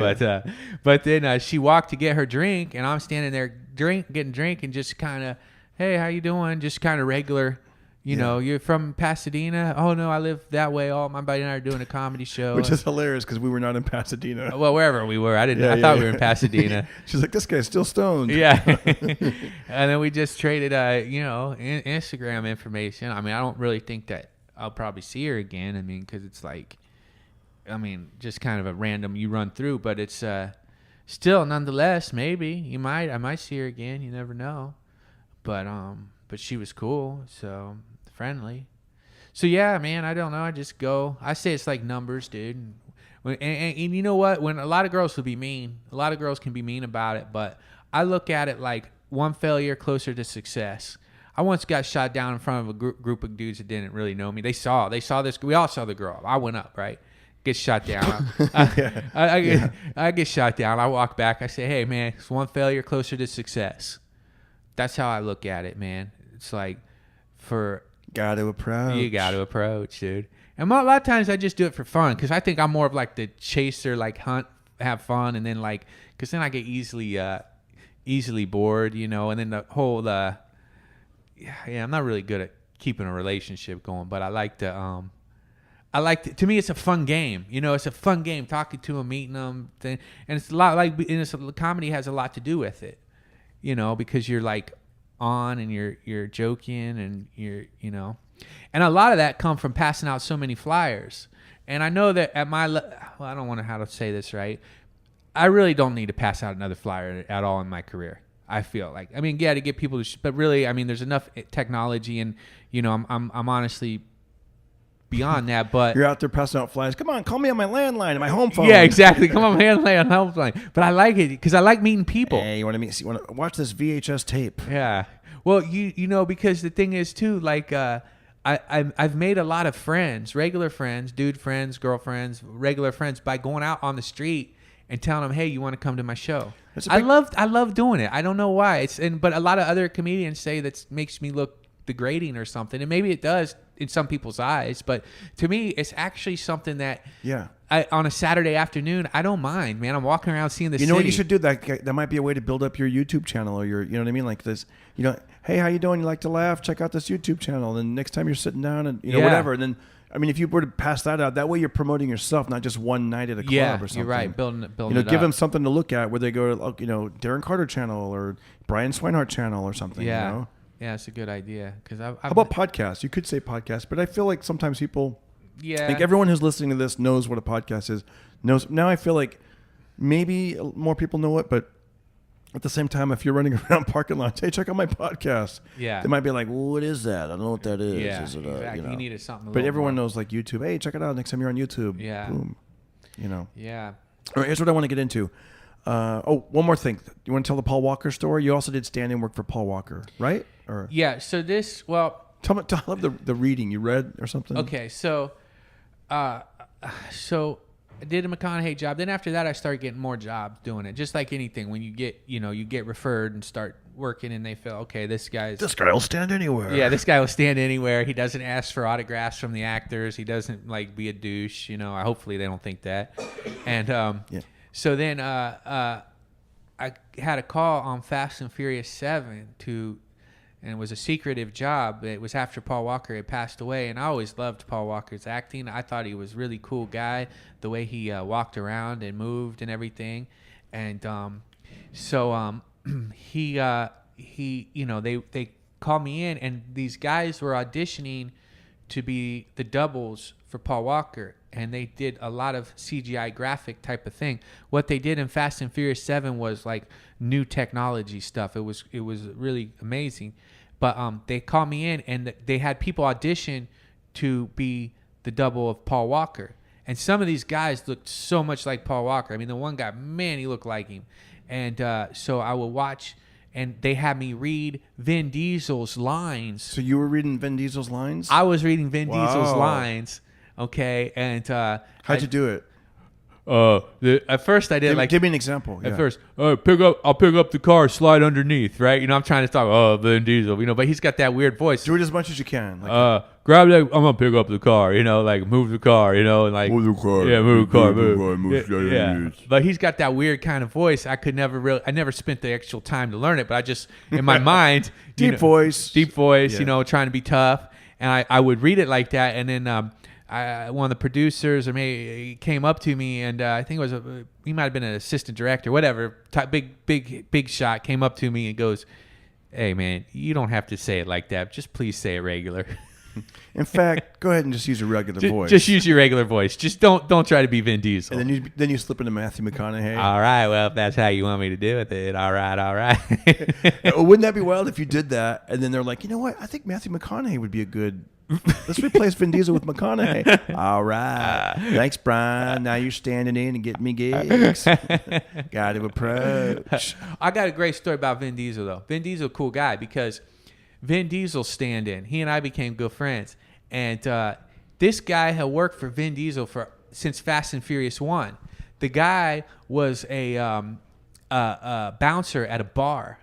Speaker 1: but then she walked to get her drink, and I'm standing there getting drink, and just kind of, hey, how you doing? Just kind of regular. You know, you're from Pasadena. Oh no, I live that way. Oh, my buddy and I are doing a comedy show.
Speaker 2: Which is hilarious because we were not in Pasadena.
Speaker 1: Well, wherever we were, I didn't. I thought we were in Pasadena.
Speaker 2: She's like, this guy's still stoned.
Speaker 1: Yeah. And then we just traded, Instagram information. I mean, I don't really think that I'll probably see her again. I mean, because it's like, just kind of a random you run through, but it's still nonetheless. Maybe I might see her again. You never know. But she was cool, so friendly. So yeah, man, I don't know. I just go. I say it's like numbers, dude. And you know what? When a lot of girls will be mean, a lot of girls can be mean about it, but I look at it like one failure closer to success. I once got shot down in front of a group of dudes that didn't really know me. They saw this. We all saw the girl. I went up, right? Get shot down. I get shot down. I walk back. I say, hey, man, it's one failure closer to success. That's how I look at it, man. It's like you got to approach, dude. And a lot of times I just do it for fun because I think I'm more of like the chaser, like hunt, have fun, and then like because then I get easily bored, you know. And then the whole I'm not really good at keeping a relationship going, but I like to to me it's a fun game, you know. It's a fun game talking to them, meeting them, and it's a lot like comedy has a lot to do with it, you know, because you're like on and you're joking and and a lot of that come from passing out so many flyers. And I know that at I don't want to how to say this right. I really don't need to pass out another flyer at all in my career. I feel like, to get people to, but really, there's enough technology and, I'm honestly beyond that, but
Speaker 2: you're out there passing out flyers. Come on, call me on my landline and my home phone.
Speaker 1: Yeah, exactly. Come on, my landline, home phone. But I like it because I like meeting people.
Speaker 2: Hey, you want to watch this VHS tape?
Speaker 1: Yeah. Well, because the thing is too, like, I've made a lot of friends, regular friends, dude friends, girlfriends, regular friends by going out on the street and telling them, hey, you want to come to my show? I love doing it. I don't know why. But a lot of other comedians say that makes me look degrading or something, and maybe it does in some people's eyes, but to me it's actually something that on a Saturday afternoon I don't mind, man. I'm walking around seeing the city.
Speaker 2: What you should do, that might be a way to build up your YouTube channel or your, you know what I mean, like this, hey, how you doing, you like to laugh, check out this YouTube channel, and next time you're sitting down and whatever, and then if you were to pass that out, that way you're promoting yourself, not just one night at a club or something.
Speaker 1: You're right. Building it
Speaker 2: give
Speaker 1: up.
Speaker 2: them something to look at where they go to, Darren Carter channel or Brian Swinehart channel or something.
Speaker 1: Yeah, it's a good idea. How
Speaker 2: about podcasts? You could say podcast, but I feel like sometimes people, I think everyone who's listening to this knows what a podcast is. Now I feel like maybe more people know it, but at the same time, if you're running around parking lots, hey, check out my podcast. Yeah, they might be like, well, what is that? I don't know what that is.
Speaker 1: Yeah,
Speaker 2: is it
Speaker 1: exactly. You needed something.
Speaker 2: But everyone knows like YouTube. Hey, check it out next time you're on YouTube.
Speaker 1: Yeah.
Speaker 2: Boom.
Speaker 1: Yeah.
Speaker 2: All right, here's what I want to get into. One more thing. You want to tell the Paul Walker story? You also did stand-in work for Paul Walker, right?
Speaker 1: Yeah. So
Speaker 2: tell me the reading you read or something.
Speaker 1: Okay. So I did a McConaughey job. Then after that, I started getting more jobs doing it. Just like anything, when you get referred and start working, and they feel, okay, this guy will stand anywhere. Yeah, this guy will stand anywhere. He doesn't ask for autographs from the actors. He doesn't like be a douche. Hopefully they don't think that. And so then I had a call on Fast and Furious 7 and it was a secretive job. It was after Paul Walker had passed away, and I always loved Paul Walker's acting. I thought he was a really cool guy, the way he walked around and moved and everything. And they called me in, and these guys were auditioning to be the doubles for Paul Walker, and they did a lot of CGI graphic type of thing. What they did in Fast and Furious 7 was like new technology stuff. It was really amazing. But they called me in, and they had people audition to be the double of Paul Walker. And some of these guys looked so much like Paul Walker. The one guy, man, he looked like him. And so I would watch, and they had me read Vin Diesel's lines.
Speaker 2: So you were reading Vin Diesel's lines?
Speaker 1: I was reading Vin Diesel's lines. Okay, and
Speaker 2: how'd you do it?
Speaker 1: At first I did
Speaker 2: give me an example.
Speaker 1: At first, I'll pick up the car, slide underneath, right? I'm trying to talk, Vin Diesel, but he's got that weird voice.
Speaker 2: Do it as much as you can.
Speaker 1: Grab that, I'm gonna pick up the car, like move the car, and like
Speaker 7: move the car.
Speaker 1: Yeah, move the car,
Speaker 7: move.
Speaker 1: Yeah. But he's got that weird kind of voice. I never spent the actual time to learn it, but I just in my mind,
Speaker 2: deep voice,
Speaker 1: trying to be tough. and I would read it like that, and then one of the producers or maybe came up to me, and I think it was he might have been an assistant director, whatever, big shot, came up to me and goes, "Hey man, you don't have to say it like that. Just please say it regular."
Speaker 2: In fact, go ahead and just use your regular voice.
Speaker 1: Just use your regular voice. Just don't try to be Vin Diesel.
Speaker 2: And then you slip into Mathew McConaughey.
Speaker 1: All right, well, if that's how you want me to do it, all right.
Speaker 2: Wouldn't that be wild if you did that, and then they're like, you know what? I think Mathew McConaughey would be a good. Let's replace Vin Diesel with McConaughey. All right. Thanks, Brian. Now you're standing in and getting me gigs. Got to approach.
Speaker 1: I got a great story about Vin Diesel, though. Vin Diesel, cool guy, because Vin Diesel stand-in. He and I became good friends. And this guy had worked for Vin Diesel since Fast and Furious 1. The guy was a bouncer at a bar.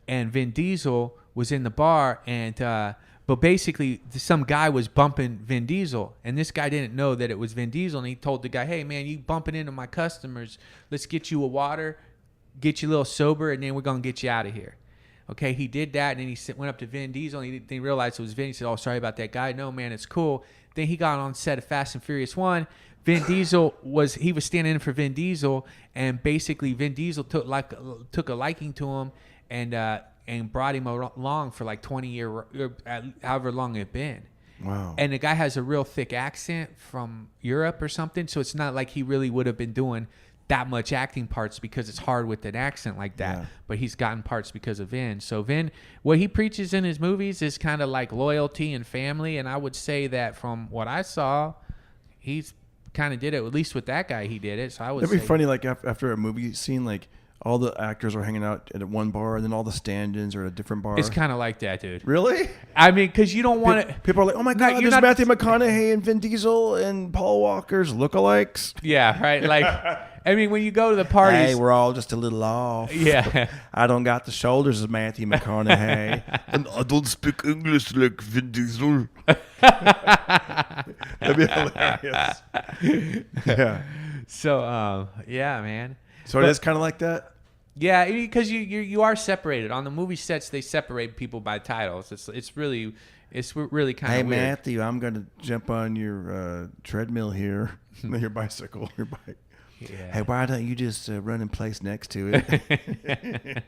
Speaker 1: And Vin Diesel was in the bar, and but basically some guy was bumping Vin Diesel, and this guy didn't know that it was Vin Diesel, and he told the guy, "Hey man, you bumping into my customers, let's get you a water, get you a little sober, and then we're gonna get you out of here." Okay, he did that, and then he went up to Vin Diesel, and he realized it was Vin. He said, "Oh, sorry about that guy. No man, it's cool." Then he got on set of Fast and Furious 1. Vin Diesel was standing in for Vin Diesel, and basically Vin Diesel took a liking to him, and brought him along for like 20 years, however long it been.
Speaker 2: Wow.
Speaker 1: And the guy has a real thick accent from Europe or something, so it's not like he really would have been doing that much acting parts because it's hard with an accent like that.
Speaker 2: Yeah.
Speaker 1: But he's gotten parts because of Vin. So Vin, what he preaches in his movies is kind of like loyalty and family, and I would say that from what I saw, he's kind of did it, at least with that guy he did it. So I would
Speaker 2: That'd be
Speaker 1: say,
Speaker 2: funny, like after a movie scene, like all the actors are hanging out at one bar, and then all the stand-ins are at a different bar.
Speaker 1: it's kind of like that, dude.
Speaker 2: Really?
Speaker 1: I mean, because you don't want to.
Speaker 2: People are like, "Oh my God,
Speaker 1: you're
Speaker 2: there's
Speaker 1: not-
Speaker 2: Matthew McConaughey and Vin Diesel and Paul Walker's lookalikes."
Speaker 1: Yeah, right. Like, I mean, when you go to the parties,
Speaker 2: Hey, we're all just a little off.
Speaker 1: yeah,
Speaker 2: I don't got the shoulders of Matthew McConaughey.
Speaker 7: And I don't speak English like Vin Diesel.
Speaker 2: That'd be hilarious. Yeah.
Speaker 1: So, yeah, man.
Speaker 2: So it is kind of like that.
Speaker 1: Yeah, because you are separated on the movie sets. They separate people by titles. It's really kind
Speaker 2: Hey
Speaker 1: of weird.
Speaker 2: Matthew, I'm gonna jump on your treadmill here, your bicycle, your bike.
Speaker 1: Yeah.
Speaker 2: Hey, why don't you just run in place next to it?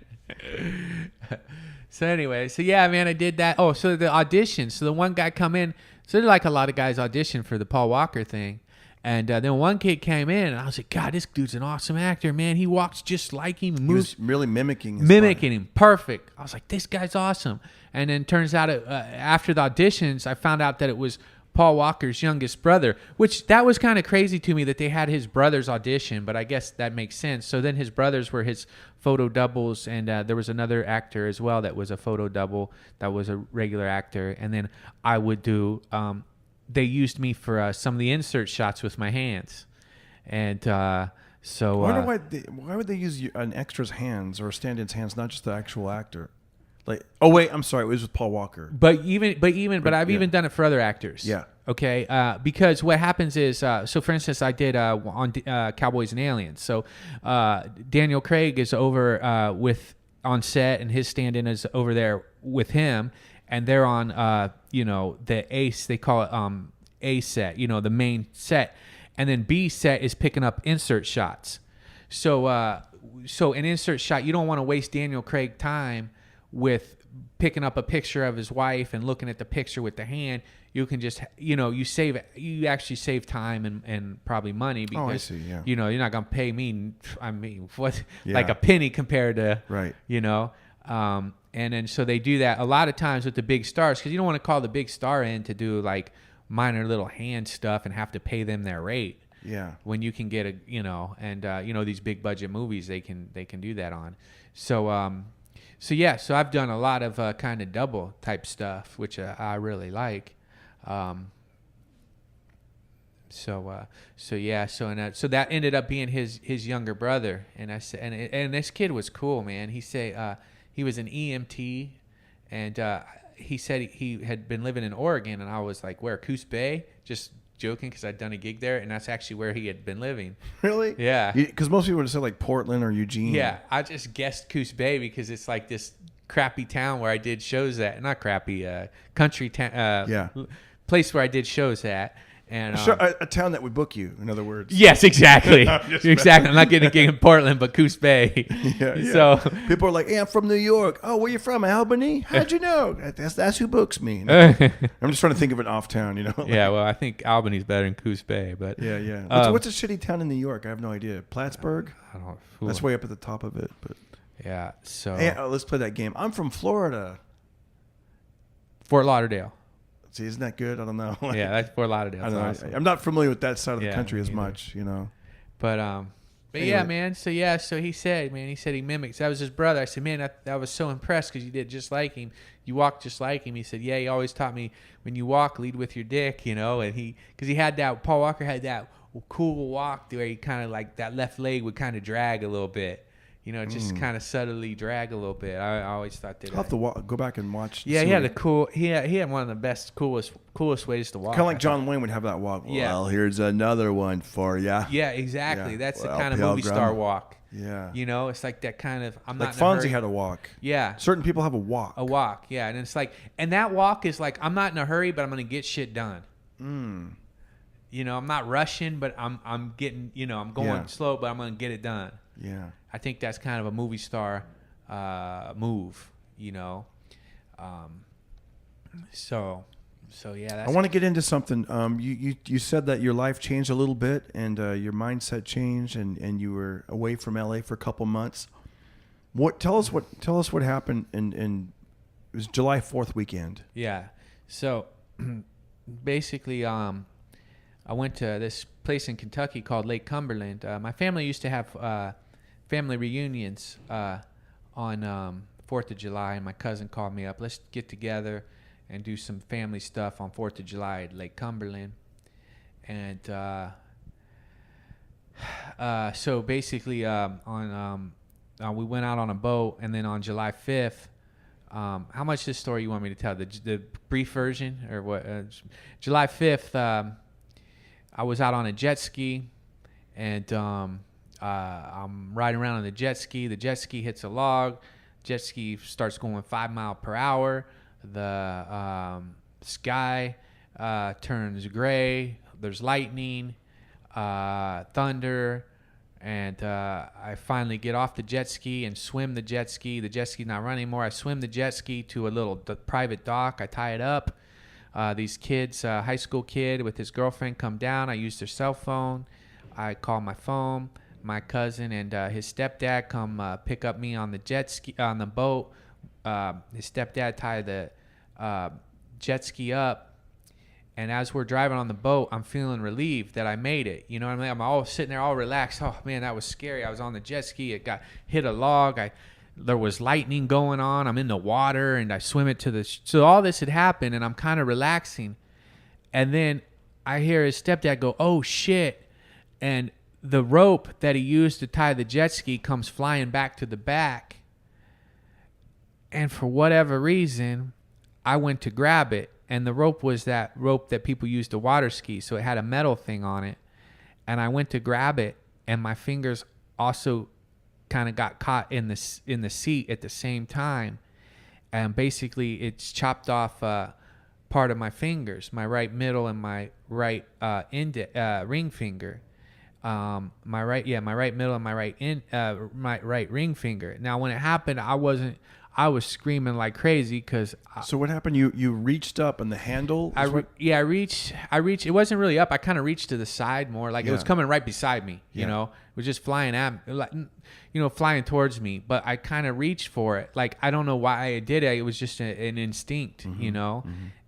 Speaker 1: So anyway, so yeah, man, I did that. Oh, so the audition. So the one guy come in. So like a lot of guys audition for the Paul Walker thing. And then one kid came in, and I was like, God, this dude's an awesome actor, man. He walks just like him,
Speaker 2: He
Speaker 1: moves,
Speaker 2: was really mimicking his
Speaker 1: him. Perfect. I was like, this guy's awesome. And then turns out after the auditions, I found out that it was Paul Walker's youngest brother, which that was kind of crazy to me that they had his brother's audition, but I guess that makes sense. So then his brothers were his photo doubles, and there was another actor as well that was a photo double that was a regular actor. And then I would do... they used me for some of the insert shots with my hands, and so.
Speaker 2: I wonder why would they use an extra's hands or a stand-in's hands, not just the actual actor? Like, oh wait, I'm sorry, it was with Paul Walker.
Speaker 1: But I've even done it for other actors.
Speaker 2: Yeah.
Speaker 1: Okay. Because what happens is, so for instance, I did on Cowboys and Aliens. So Daniel Craig is over on set, and his stand-in is over there with him. And they're on, the ace, they call it A set, the main set. And then B set is picking up insert shots. So an insert shot, you don't want to waste Daniel Craig time with picking up a picture of his wife and looking at the picture with the hand. You can just, you actually save time and probably money because,
Speaker 2: I see, yeah.
Speaker 1: you're not going to pay me, like
Speaker 2: Yeah.
Speaker 1: a penny compared to,
Speaker 2: Right.
Speaker 1: And then so they do that a lot of times with the big stars because you don't want to call the big star in to do like minor little hand stuff and have to pay them their rate.
Speaker 2: Yeah.
Speaker 1: When you can get these big budget movies they can do that on. So I've done a lot of kind of double type stuff which I really like. So that ended up being his younger brother, and I said, and this kid was cool, man. He was an EMT, and he said he had been living in Oregon, and I was like, where, Coos Bay? Just joking because I'd done a gig there, and that's actually where he had been living.
Speaker 2: Really?
Speaker 1: Yeah.
Speaker 2: Because most people would say like Portland or Eugene.
Speaker 1: Yeah, I just guessed Coos Bay because it's like this crappy town where I did shows at. Not crappy, country town.
Speaker 2: Yeah.
Speaker 1: Place where I did shows at. And
Speaker 2: A town that would book you, in other words.
Speaker 1: yes, exactly.
Speaker 2: I'm
Speaker 1: Exactly. I'm not getting a gig in Portland, but Coos Bay.
Speaker 2: Yeah.
Speaker 1: So
Speaker 2: People are like, "Hey, I'm from New York." "Oh, where you from? Albany?" "How'd you know?" That's who books me. I'm just trying to think of an off town, like,
Speaker 1: yeah, well, I think Albany's better than Coos Bay, but
Speaker 2: yeah. What's a shitty town in New York? I have no idea. Plattsburgh.
Speaker 1: I don't.
Speaker 2: That's way up at the top of it. But
Speaker 1: yeah. So
Speaker 2: hey, let's play that game. I'm from Florida.
Speaker 1: Fort Lauderdale.
Speaker 2: See, isn't that good? I don't know.
Speaker 1: Yeah, that's Fort Lauderdale.
Speaker 2: I don't know.
Speaker 1: Awesome.
Speaker 2: I'm not familiar with that side of the
Speaker 1: Yeah,
Speaker 2: country
Speaker 1: me
Speaker 2: as
Speaker 1: either.
Speaker 2: much,
Speaker 1: But
Speaker 2: Anyway.
Speaker 1: yeah, man. So he said he mimics. That was his brother. I said, man, I was so impressed because you did just like him. You walked just like him. He said, yeah, he always taught me when you walk, lead with your dick, And because he had that, Paul Walker had that cool walk where he kind of like that left leg would kind of drag a little bit. Just kind of subtly drag a little bit. I always thought that.
Speaker 2: I'll have to go back and watch.
Speaker 1: Yeah, he had a cool. He had one of the best, coolest ways to walk.
Speaker 2: Kind of like John Wayne would have that walk.
Speaker 1: Yeah.
Speaker 2: Well, here's another one for ya.
Speaker 1: Yeah, exactly.
Speaker 2: Yeah.
Speaker 1: That's the
Speaker 2: Well,
Speaker 1: kind of movie
Speaker 2: Pilgrim.
Speaker 1: star walk.
Speaker 2: Yeah.
Speaker 1: It's like that kind of. I'm
Speaker 2: Like
Speaker 1: not in a
Speaker 2: Fonzie
Speaker 1: hurry.
Speaker 2: had a walk.
Speaker 1: Yeah,
Speaker 2: Certain people have a walk.
Speaker 1: a walk. Yeah, and it's like, and that walk is like, I'm not in a hurry, but I'm gonna get shit done. I'm not rushing, but I'm getting. I'm going
Speaker 2: Yeah.
Speaker 1: slow, but I'm gonna get it done.
Speaker 2: Yeah.
Speaker 1: I think that's kind of a movie star move. So yeah. That's
Speaker 2: I want to get into something. You said that your life changed a little bit and your mindset changed and you were away from LA for a couple months. Tell us what happened in it was July 4th weekend.
Speaker 1: Yeah. So basically, I went to this place in Kentucky called Lake Cumberland. My family used to have family reunions on 4th of July, and my cousin called me up. Let's get together and do some family stuff on 4th of July at Lake Cumberland. And so basically, we went out on a boat, and then on July 5th, how much this story you want me to tell? The brief version or what? July 5th, I was out on a jet ski, and I'm riding around on the jet ski. The jet ski hits a log. Jet ski starts going 5 miles per hour. The sky turns gray. There's lightning, thunder. And I finally get off the jet ski and swim the jet ski. The jet ski's not running anymore. I swim the jet ski to a little private dock. I tie it up. These kids, high school kid with his girlfriend come down. I use their cell phone. I call my phone. My cousin and his stepdad come pick up me on the jet ski on the boat. His stepdad tied the jet ski up. And as we're driving on the boat, I'm feeling relieved that I made it. You know what I mean? I'm all sitting there all relaxed. Oh, man, that was scary. I was on the jet ski. It got hit a log. There was lightning going on. I'm in the water, and I swim it to the... So all this had happened, and I'm kind of relaxing. And then I hear his stepdad go, oh, shit. And the rope that he used to tie the jet ski comes flying back to the back. And for whatever reason, I went to grab it. And the rope was that rope that people use to water ski. So it had a metal thing on it. And I went to grab it. And my fingers also kind of got caught in the seat at the same time. And basically it's chopped off part of my fingers. My right middle and my right ring finger. My right middle and my right ring finger. Now when it happened, I was screaming like crazy because.
Speaker 2: So what happened? You reached up and the handle.
Speaker 1: I reached. It wasn't really up. I kind of reached to the side more, like it was coming right beside me. You know, it was just flying at me, like, flying towards me. But I kind of reached for it. Like I don't know why I did it. It was just an instinct,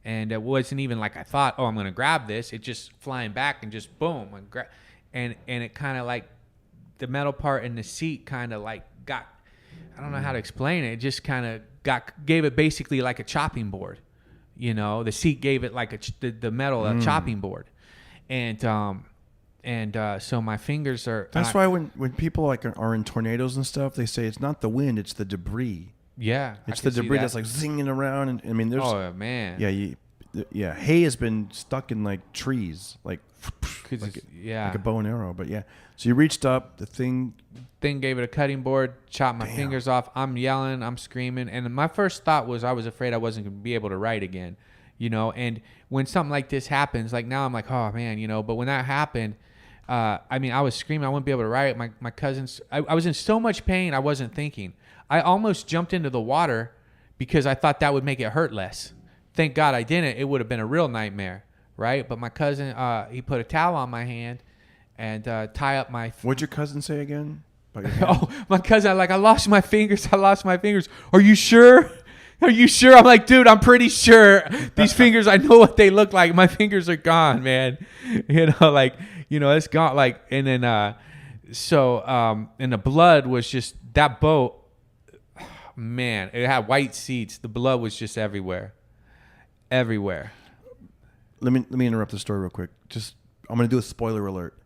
Speaker 1: and it wasn't even like I thought, oh, I'm gonna grab this. It just flying back and just boom, and it kind of like the metal part in the seat kind of like got. I don't know how to explain it. It just kind of gave it basically like a chopping board, The seat gave it like the metal a chopping board, and so my fingers are.
Speaker 2: That's why when people like are in tornadoes and stuff, they say it's not the wind, it's the debris.
Speaker 1: Yeah,
Speaker 2: it's the debris that's like zinging around, and I mean, there's.
Speaker 1: Oh man.
Speaker 2: Yeah, hay has been stuck in like trees, like
Speaker 1: yeah,
Speaker 2: a bow and arrow. But yeah, so you reached up, the thing
Speaker 1: gave it a cutting board, chopped my fingers off. I'm yelling, I'm screaming, and my first thought was I was afraid I wasn't going to be able to write again, you know. And when something like this happens, like now I'm like, oh man, you know. But when that happened, I mean, I was screaming, I wouldn't be able to write. My cousins, I was in so much pain, I wasn't thinking. I almost jumped into the water because I thought that would make it hurt less. Thank God I didn't. It would have been a real nightmare, right? But my cousin, he put a towel on my hand and tie up my...
Speaker 2: What'd your cousin say again?
Speaker 1: Oh, my cousin, I lost my fingers. Are you sure? Are you sure? I'm like, dude, I'm pretty sure. These fingers, I know what they look like. My fingers are gone, man. You know, like, you know, it's gone. Like, and then, and the blood was just, that boat, man, it had white seats. The blood was just everywhere. Everywhere.
Speaker 2: Let me interrupt the story real quick. I'm going to do a spoiler alert.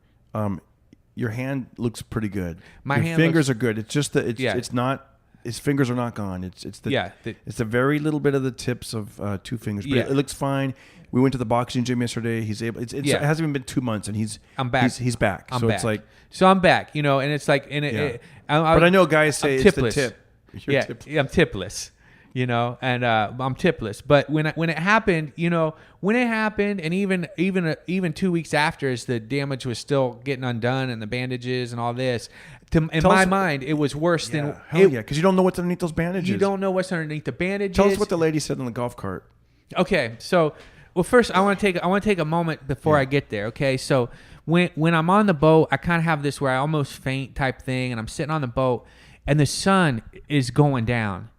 Speaker 2: Your hand looks pretty good. Your fingers are good. It's just that it's not. His fingers are not gone. It's a very little bit of the tips of 2 fingers. But it looks fine. We went to the boxing gym yesterday. He's able. It hasn't even been 2 months, and I'm back. He's back. It's like
Speaker 1: I'm back. You know, and it's like
Speaker 2: but I know guys say it's the tip.
Speaker 1: I'm tipless. You know, and I'm tipless. But when it happened, you know, and even 2 weeks after, as the damage was still getting undone and the bandages and all this, in my mind, it was worse than.
Speaker 2: Because you don't know what's underneath those bandages.
Speaker 1: You don't know what's underneath the bandages.
Speaker 2: Tell us what the lady said in the golf cart.
Speaker 1: Okay, so first I want to take a moment before I get there. Okay, so when I'm on the boat, I kind of have this where I almost faint type thing, and I'm sitting on the boat, and the sun is going down.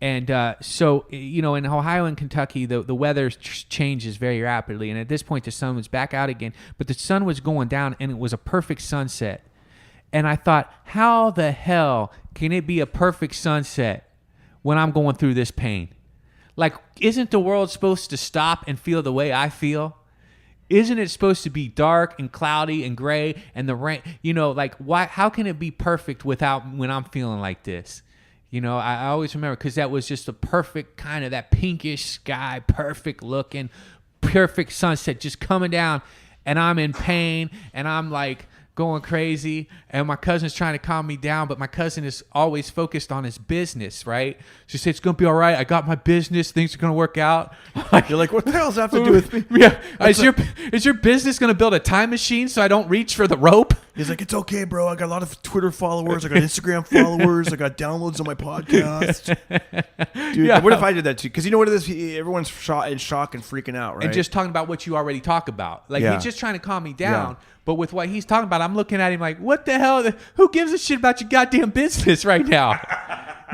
Speaker 1: And so, you know, in Ohio and Kentucky, the weather changes very rapidly. And at this point, the sun was back out again. But the sun was going down, and it was a perfect sunset. And I thought, how the hell can it be a perfect sunset when I'm going through this pain? Like, isn't the world supposed to stop and feel the way I feel? Isn't it supposed to be dark and cloudy and gray and the rain? You know, like, why? How can it be perfect when I'm feeling like this? You know, I always remember because that was just a perfect kind of that pinkish sky, perfect looking, perfect sunset just coming down. And I'm in pain and I'm like going crazy. And my cousin's trying to calm me down, but my cousin is always focused on his business, right? She said, it's going to be all right. I got my business. Things are going to work out.
Speaker 2: You're like, what the hell does that have to do with me?
Speaker 1: Yeah. Is your business going to build a time machine so I don't reach for the rope?
Speaker 2: He's like, it's okay, bro. I got a lot of Twitter followers. I got Instagram followers. I got downloads on my podcast. Dude, what if I did that too? Because you know what it is? Everyone's in shock and freaking out, right?
Speaker 1: And just talking about what you already talk about. Like, he's just trying to calm me down. Yeah. But with what he's talking about, I'm looking at him like, what the hell? Who gives a shit about your goddamn business right now?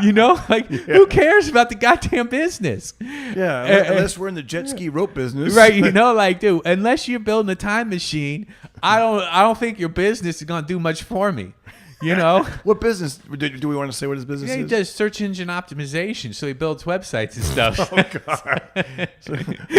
Speaker 1: You know? Like, who cares about the goddamn business?
Speaker 2: Yeah, unless we're in the jet ski rope business.
Speaker 1: Right, you know, like, dude, unless you're building a time machine, I don't think your business is going to do much for me. You know?
Speaker 2: What business? Do we want to say what his business is?
Speaker 1: He does search engine optimization, so he builds websites and stuff.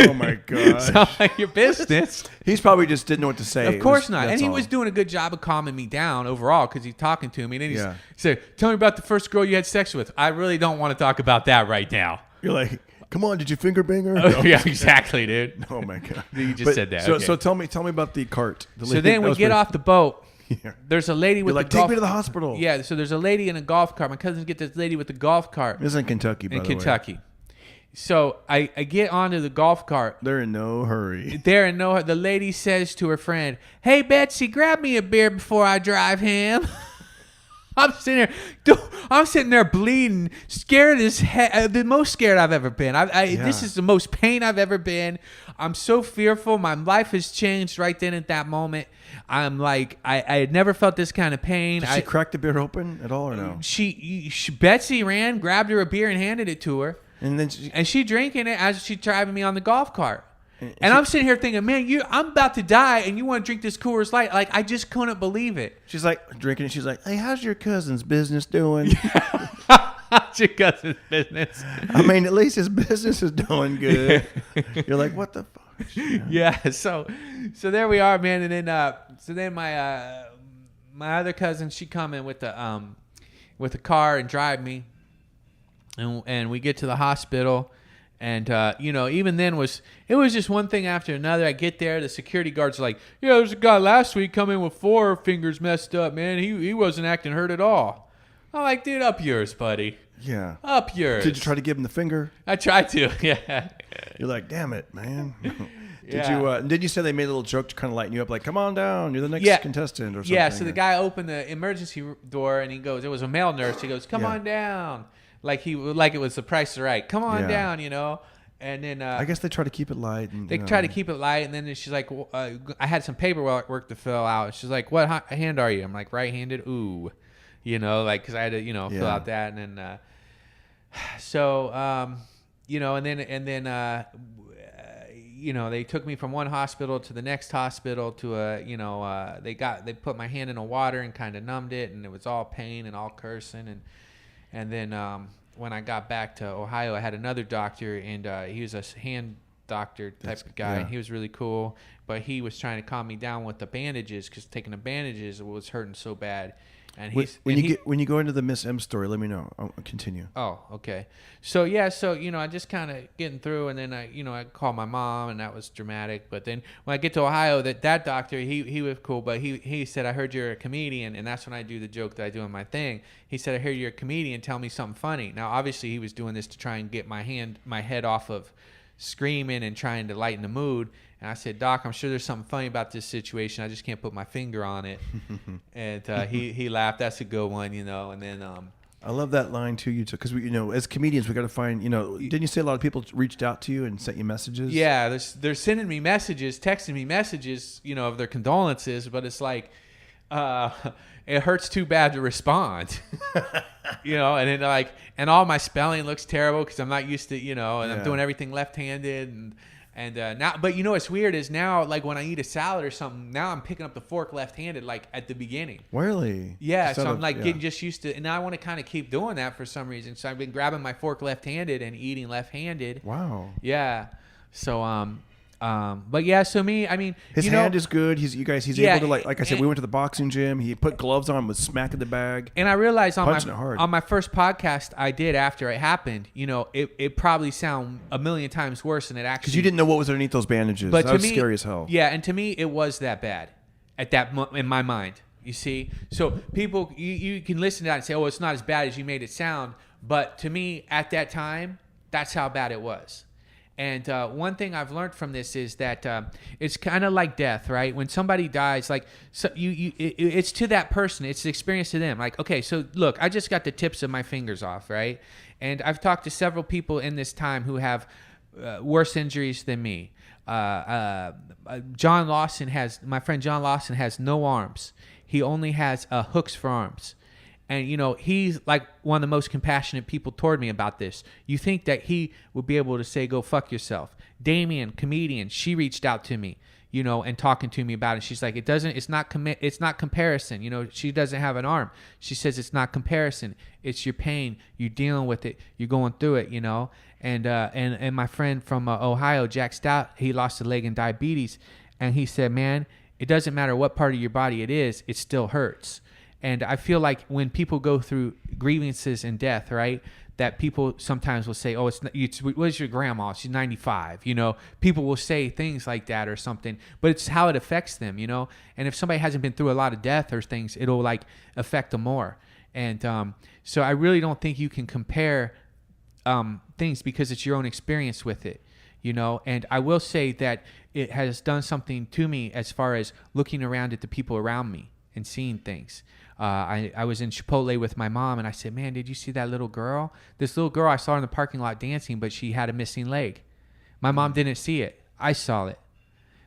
Speaker 2: Oh, my God.
Speaker 1: So, like, your business.
Speaker 2: He's probably just didn't know what to say.
Speaker 1: Of course not. And he was doing a good job of calming me down overall because he's talking to me. And then he said, tell me about the first girl you had sex with. I really don't want to talk about that right now.
Speaker 2: You're like, come on, did you finger bang her?
Speaker 1: Oh, yeah, exactly, dude.
Speaker 2: Oh, my God.
Speaker 1: You just said that.
Speaker 2: So tell me about the cart.
Speaker 1: So then we get off the boat. Yeah. There's a lady with
Speaker 2: You're like, take me to the hospital.
Speaker 1: Yeah, so there's a lady in a golf cart. My cousins get this lady with the golf cart.
Speaker 2: This is in Kentucky, by the way.
Speaker 1: In Kentucky. So I get onto the golf cart.
Speaker 2: They're in no hurry.
Speaker 1: The lady says to her friend, hey, Betsy, grab me a beer before I drive him. I'm sitting there bleeding, scared as hell. The most scared I've ever been. This is the most pain I've ever been. I'm so fearful. My life has changed right then at that moment. I'm like, I had never felt this kind of pain.
Speaker 2: Did she crack the beer open at all or no?
Speaker 1: Betsy ran, grabbed her a beer and handed it to her.
Speaker 2: And then
Speaker 1: she drinking it as she driving me on the golf cart. And I'm sitting here thinking, man, I'm about to die, and you want to drink this Coors Light? Like, I just couldn't believe it.
Speaker 2: She's like drinking it. She's like, hey, how's your cousin's business doing?
Speaker 1: How's your cousin's business?
Speaker 2: I mean, at least his business is doing good. You're like, what the fuck?
Speaker 1: Yeah. So there we are, man. And then my other cousin, she come in with the car and drive me, and we get to the hospital. And even then it was just one thing after another. I get there, the security guard's like, "Yeah, there's a guy last week come in with 4 fingers messed up, man. He wasn't acting hurt at all." I'm like, "Dude, up yours, buddy.
Speaker 2: Yeah.
Speaker 1: Up yours."
Speaker 2: Did you try to give him the finger?
Speaker 1: I tried to. Yeah.
Speaker 2: You're like, damn it, man.
Speaker 1: Yeah.
Speaker 2: Did you say they made a little joke to kind of lighten you up, like, come on down, you're the next contestant or something?
Speaker 1: Yeah. So the guy opened the emergency door and he goes, it was a male nurse. He goes, "Come on down," like it was The Price is Right. "Come on down," And then
Speaker 2: I guess they try to keep it light. And,
Speaker 1: they try to keep it light, and then she's like, I had some paperwork to fill out. She's like, "What hand are you?" I'm like, "Right-handed." Ooh, because I had to, fill out that, and then, they took me from one hospital to the next hospital to they put my hand in the water and kind of numbed it, and it was all pain and all cursing, and then when I got back to Ohio, I had another doctor, and he was a hand doctor type of guy, and he was really cool, but he was trying to calm me down with the bandages, because taking the bandages was hurting so bad. And
Speaker 2: when you go into the Miss M story, let me know. I'll continue.
Speaker 1: Oh, okay. So I just kind of getting through, and then I called my mom, and that was dramatic. But then when I get to Ohio, that doctor, he was cool, but he said, "I heard you're a comedian," and that's when I do the joke that I do in my thing. He said, "I heard you're a comedian. Tell me something funny." Now, obviously, he was doing this to try and get my head off of screaming and trying to lighten the mood. And I said, "Doc, I'm sure there's something funny about this situation. I just can't put my finger on it." And he laughed. That's a good one, And then
Speaker 2: I love that line too. You took, because we, as comedians, we got to find. Didn't you say a lot of people reached out to you and sent you messages?
Speaker 1: Yeah, they're sending me messages, texting me messages, of their condolences. But it's like, it hurts too bad to respond. And then and all my spelling looks terrible because I'm not used to, and I'm doing everything left-handed and now, but what's weird is now, like when I eat a salad or something, now I'm picking up the fork left-handed, like at the beginning.
Speaker 2: Really?
Speaker 1: Yeah. So I'm getting just used to, and now I want to kind of keep doing that for some reason. So I've been grabbing my fork left-handed and eating left-handed.
Speaker 2: Wow.
Speaker 1: Yeah. So but yeah, so me, I mean,
Speaker 2: his hand is good. He's able to like I said, we went to the boxing gym. He put gloves on, was smacking the bag.
Speaker 1: And I realized on my first podcast I did after it happened, it probably sound a million times worse than it actually.
Speaker 2: Because you didn't know what was underneath those bandages. But that was scary as hell.
Speaker 1: Yeah, and to me it was that bad at in my mind. You see, so people, you can listen to that and say, "Oh, it's not as bad as you made it sound," but to me at that time, that's how bad it was. And one thing I've learned from this is that it's kind of like death, right? When somebody dies, like it's to that person, it's the experience to them. Like, okay, so look, I just got the tips of my fingers off, right? And I've talked to several people in this time who have worse injuries than me. My friend John Lawson has no arms. He only has hooks for arms. And, he's like one of the most compassionate people toward me about this. You think that he would be able to say, "Go fuck yourself." Damien, comedian, she reached out to me, and talking to me about it. She's like, it's not comparison. She doesn't have an arm. She says, it's not comparison. It's your pain. You're dealing with it. You're going through it, And my friend from Ohio, Jack Stout, he lost a leg in diabetes. And he said, "Man, it doesn't matter what part of your body it is. It still hurts." And I feel like when people go through grievances and death, right, that people sometimes will say, "Oh, what's your grandma? She's 95." People will say things like that or something, but it's how it affects them, And if somebody hasn't been through a lot of death or things, it'll like affect them more. And so I really don't think you can compare things because it's your own experience with it, And I will say that it has done something to me as far as looking around at the people around me and seeing things. I was in Chipotle with my mom, and I said, "Man, did you see that little girl? This little girl, I saw her in the parking lot dancing, but she had a missing leg." My mom didn't see it. I saw it.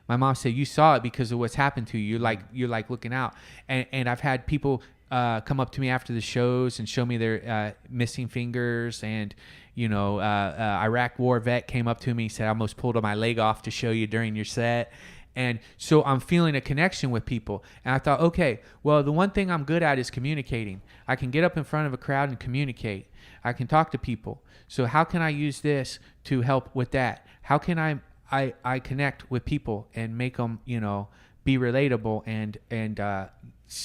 Speaker 1: My mom said, "You saw it because of what's happened to you. You're like looking out." And I've had people come up to me after the shows and show me their missing fingers. And Iraq War vet came up to me and said, "I almost pulled my leg off to show you during your set." And so I'm feeling a connection with people. And I thought, okay, well, the one thing I'm good at is communicating. I can get up in front of a crowd and communicate. I can talk to people. So how can I use this to help with that? How can I connect with people and make them, be relatable and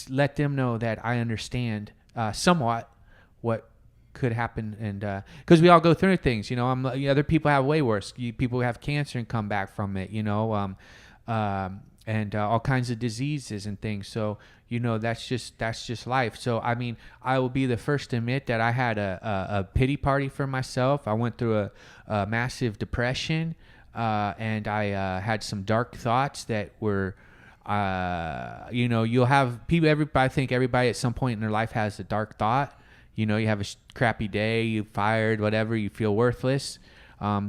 Speaker 1: let them know that I understand somewhat what could happen, and because we all go through things, you know. Other people have way worse. People have cancer and come back from it, you know, and all kinds of diseases and things. So, you know, that's just life. So, I mean, I will be the first to admit that I had a pity party for myself. I went through a massive depression, and I had some dark thoughts that were, you know, you'll have people. I think everybody at some point in their life has a dark thought. You know, you have a crappy day, you fired, whatever, you feel worthless.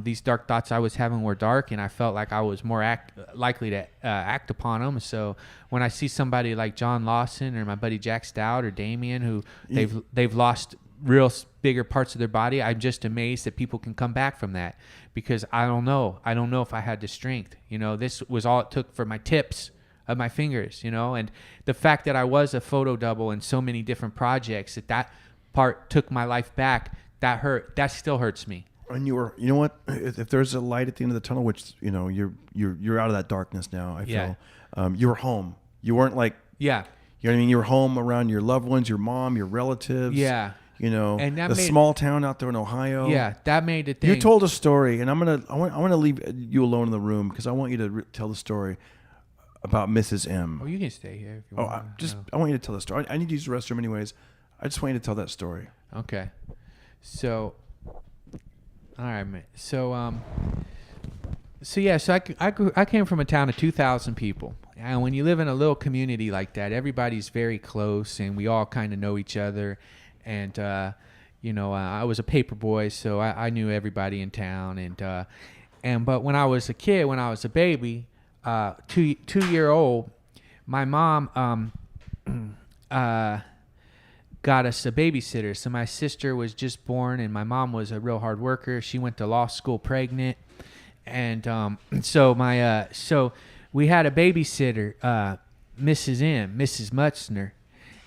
Speaker 1: These dark thoughts I was having were dark, and I felt like I was more likely to act upon them. So when I see somebody like John Lawson or my buddy Jack Stout or Damien, who they've lost real bigger parts of their body, I'm just amazed that people can come back from that, because I don't know if I had the strength. You know, this was all it took for my tips of my fingers, you know, and the fact that I was a photo double in so many different projects, that part took my life back, that hurt. That still hurts me.
Speaker 2: And you know what? If there's a light at the end of the tunnel, which, you know, you're out of that darkness now. I feel you were home. You weren't like, you know what I mean? You were home around your loved ones, your mom, your relatives. Yeah. You know, and that small town out there in Ohio.
Speaker 1: Yeah, that made it.
Speaker 2: You told a story, and I want to leave you alone in the room because I want you to tell the story about Mrs. M.
Speaker 1: Oh, you can stay here if you want.
Speaker 2: I want you to tell the story. I need to use the restroom anyways. I just want you to tell that story.
Speaker 1: Okay. So, all right, man. So I came from a town of 2,000 people. And when you live in a little community like that, everybody's very close, and we all kind of know each other. And, you know, I was a paper boy, so I knew everybody in town. But when I was a kid, when I was a baby, 2-year-old, my mom got us a babysitter. So my sister was just born, and my mom was a real hard worker. She went to law school pregnant, and so we had a babysitter, Mrs. M, Mrs. Mutzner,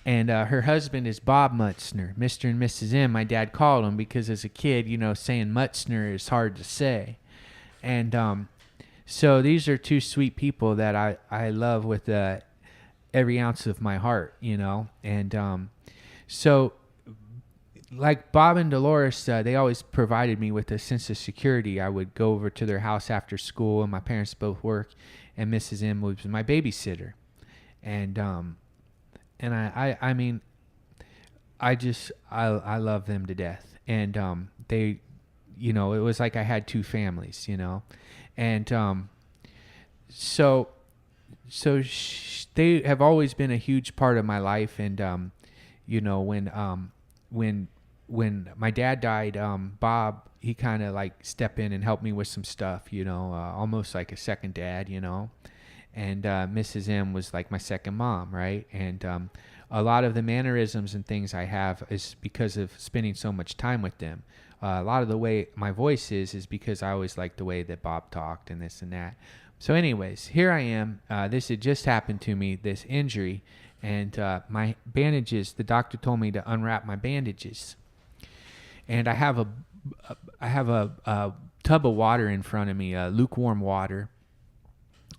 Speaker 1: and her husband is Bob Mutzner, Mr. and Mrs. M. My dad called him because as a kid, you know, saying Mutzner is hard to say, and so these are two sweet people that I love with every ounce of my heart, you know, and so, like Bob and Dolores, they always provided me with a sense of security. I would go over to their house after school, and my parents both work, and Mrs. M was my babysitter. And I mean, I love them to death. And they, you know, it was like I had two families, you know. And they have always been a huge part of my life. And you know, when my dad died, Bob, he kind of like stepped in and helped me with some stuff, you know, almost like a second dad, you know. And Mrs. M was like my second mom, right? And a lot of the mannerisms and things I have is because of spending so much time with them. A lot of the way my voice is because I always liked the way that Bob talked and this and that. So anyways, here I am. This had just happened to me, this injury. And my bandages, the doctor told me to unwrap my bandages. And I have a tub of water in front of me, lukewarm water.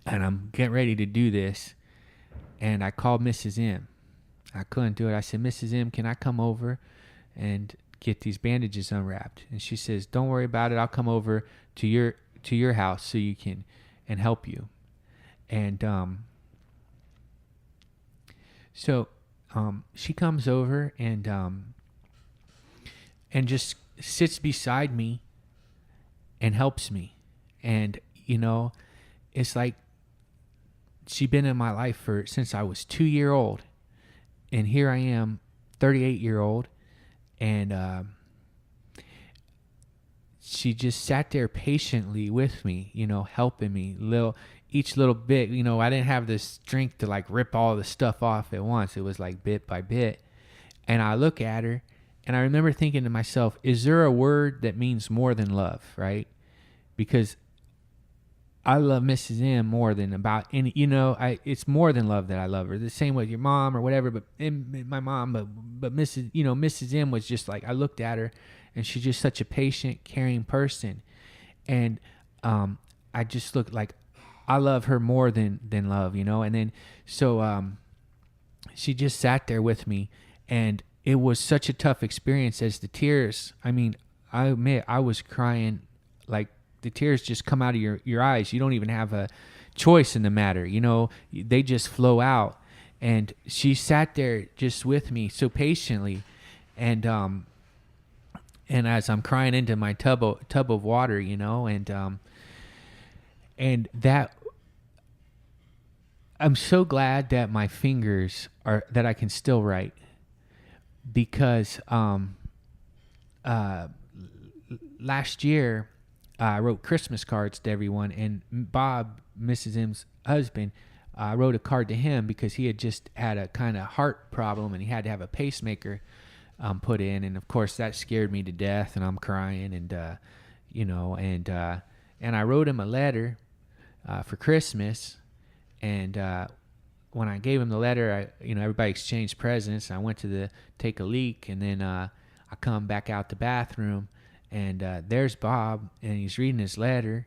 Speaker 1: And I'm getting ready to do this. And I called Mrs. M. I couldn't do it. I said, Mrs. M, can I come over and get these bandages unwrapped? And she says, don't worry about it. I'll come over to your house so you can and help you. And so she comes over and just sits beside me and helps me. And, you know, it's like she's been in my life since I was 2-year-old. And here I am, 38-year-old. And she just sat there patiently with me, you know, helping me each little bit. You know, I didn't have the strength to like rip all the stuff off at once. It was like bit by bit. And I look at her and I remember thinking to myself, is there a word that means more than love, right? Because I love Mrs. M more than about any, you know, it's more than love that I love her. The same with your mom or whatever, but my mom, but Mrs. M was just like, I looked at her and she's just such a patient, caring person. And I just looked like, I love her more than love, you know? And then, so she just sat there with me and it was such a tough experience as the tears. I mean, I admit I was crying, like the tears just come out of your eyes. You don't even have a choice in the matter. You know, they just flow out. And she sat there just with me so patiently. And as I'm crying into my tub of water, you know, and that, I'm so glad that my fingers are, that I can still write, because last year I wrote Christmas cards to everyone, and Bob, Mrs. M's husband, I wrote a card to him because he had just had a kind of heart problem and he had to have a pacemaker put in, and of course that scared me to death, and I'm crying, and you know, and I wrote him a letter for Christmas, and when I gave him the letter, you know, everybody exchanged presents. I went to take a leak, and then I come back out the bathroom, and there's Bob, and he's reading his letter,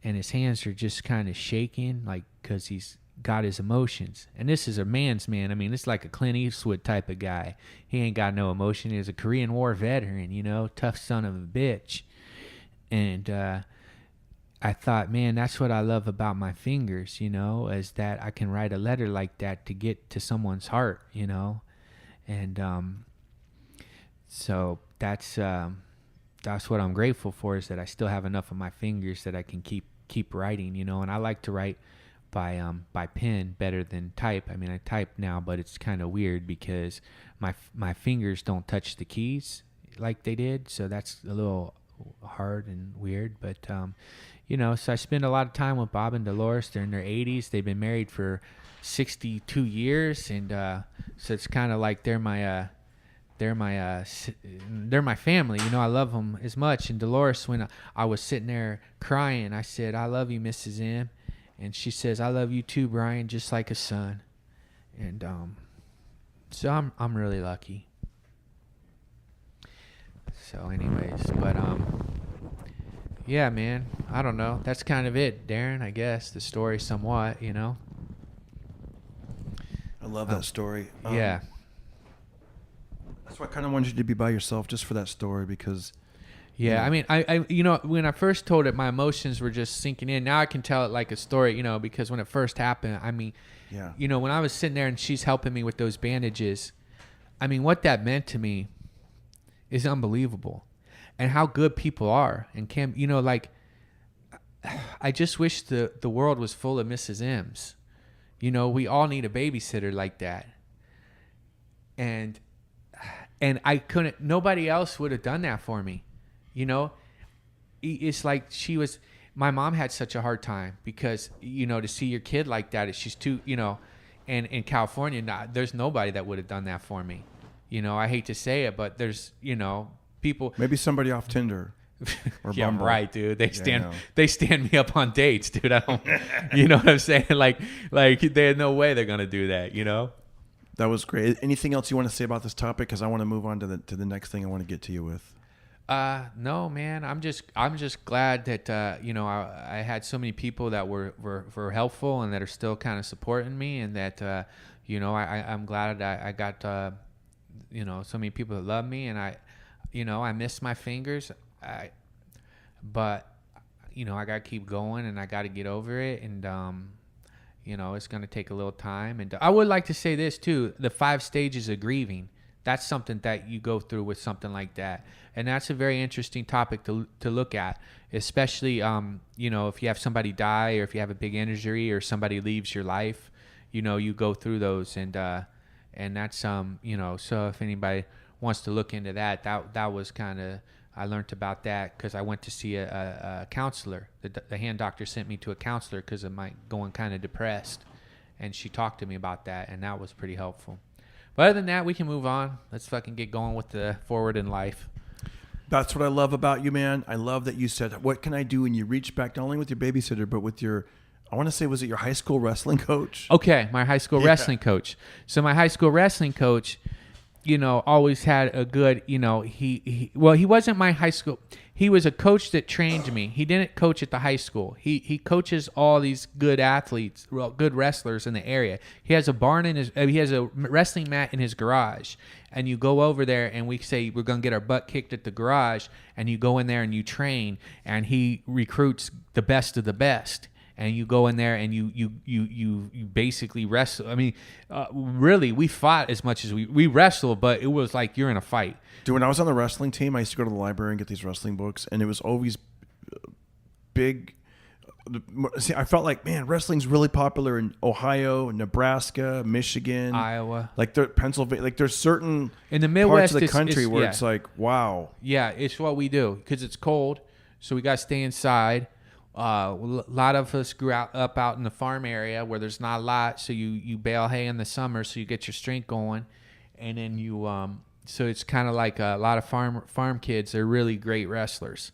Speaker 1: and his hands are just kind of shaking, like, because he's got his emotions. And this is a man's man. I mean, it's like a Clint Eastwood type of guy. He ain't got no emotion. He's a Korean War veteran, you know, tough son of a bitch. And I thought, man, that's what I love about my fingers, you know, is that I can write a letter like that to get to someone's heart, you know. And so that's what I'm grateful for, is that I still have enough of my fingers that I can keep writing, you know. And I like to write by pen better than type. I mean, I type now, but it's kind of weird because my fingers don't touch the keys like they did, so that's a little hard and weird. But you know, so I spend a lot of time with Bob and Dolores. They're in their 80s. They've been married for 62 years, and so it's kind of like they're my family, you know. I love them as much. And Dolores, when I was sitting there crying, I said, "I love you, Mrs. M," and she says, "I love you too, Brian, just like a son." And so I'm really lucky. So, anyways, but yeah, man, I don't know. That's kind of it, Darren. I guess the story, somewhat, you know.
Speaker 2: I love that story.
Speaker 1: Yeah.
Speaker 2: That's why I kind of wanted you to be by yourself just for that story, because.
Speaker 1: Yeah, I mean, I you know, when I first told it, my emotions were just sinking in. Now I can tell it like a story, you know, because when it first happened, I mean,
Speaker 2: yeah,
Speaker 1: you know, when I was sitting there and she's helping me with those bandages, I mean, what that meant to me is unbelievable, and how good people are, and can, you know, like, I just wish the world was full of Mrs. M's. You know, we all need a babysitter like that, and I couldn't. Nobody else would have done that for me. You know, it's like my mom had such a hard time because, you know, to see your kid like that, she's too, you know, and in California, there's nobody that would have done that for me. You know, I hate to say it, but there's, you know, people.
Speaker 2: Maybe somebody off Tinder. Or
Speaker 1: yeah,
Speaker 2: Bumble.
Speaker 1: right, dude. They stand me up on dates, dude. I don't, you know what I'm saying? Like there's no way they're going to do that, you know?
Speaker 2: That was great. Anything else you want to say about this topic? Because I want to move on to the next thing I want to get to you with.
Speaker 1: No, man. I'm just glad that you know, I had so many people that were helpful and that are still kind of supporting me, and that you know, I'm glad I got you know, so many people that love me, and I miss my fingers, but you know, I gotta keep going, and I gotta get over it, and you know, it's gonna take a little time. And I would like to say this too: the 5 stages of grieving. That's something that you go through with something like that. And that's a very interesting topic to look at, especially, you know, if you have somebody die, or if you have a big injury, or somebody leaves your life, you know, you go through those. And that's, you know, so if anybody wants to look into that was kind of, I learned about that because I went to see a counselor. The hand doctor sent me to a counselor because of my going kind of depressed. And she talked to me about that, and that was pretty helpful. But other than that, we can move on. Let's fucking get going with the forward in life.
Speaker 2: That's what I love about you, man. I love that you said, what can I do? And you reached back not only with your babysitter, but with your, I want to say, was it your high school wrestling coach?
Speaker 1: Okay, my high school wrestling coach. So my high school wrestling coach, always had a good, he wasn't my high school. He was a coach that trained me. He didn't coach at the high school. He coaches all these good athletes, good wrestlers in the area. He has a barn he has a wrestling mat in his garage. And you go over there and we say we're going to get our butt kicked at the garage, and you go in there and you train, and he recruits the best of the best. And you go in there and you basically wrestle. I mean, really, we fought as much as we wrestled, but it was like you're in a fight.
Speaker 2: Dude, when I was on the wrestling team, I used to go to the library and get these wrestling books, and it was always big. See, I felt like, man, wrestling's really popular in Ohio, Nebraska, Michigan,
Speaker 1: Iowa,
Speaker 2: like Pennsylvania. Like there's certain
Speaker 1: in the Midwest
Speaker 2: parts of the country where
Speaker 1: yeah.
Speaker 2: it's like, wow.
Speaker 1: Yeah, it's what we do because it's cold, so we got to stay inside. A lot of us grew up out in the farm area where there's not a lot, so you bale hay in the summer, so you get your strength going, and then so it's kind of like a lot of farm kids. They're really great wrestlers.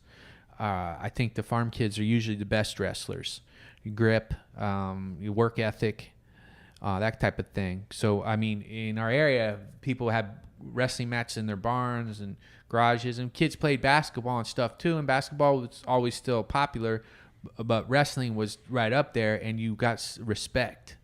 Speaker 1: I think the farm kids are usually the best wrestlers. Your grip, your work ethic, that type of thing. So I mean, in our area, people have wrestling matches in their barns and garages, and kids played basketball and stuff too. And basketball was always still popular, but wrestling was right up there, and you got respect.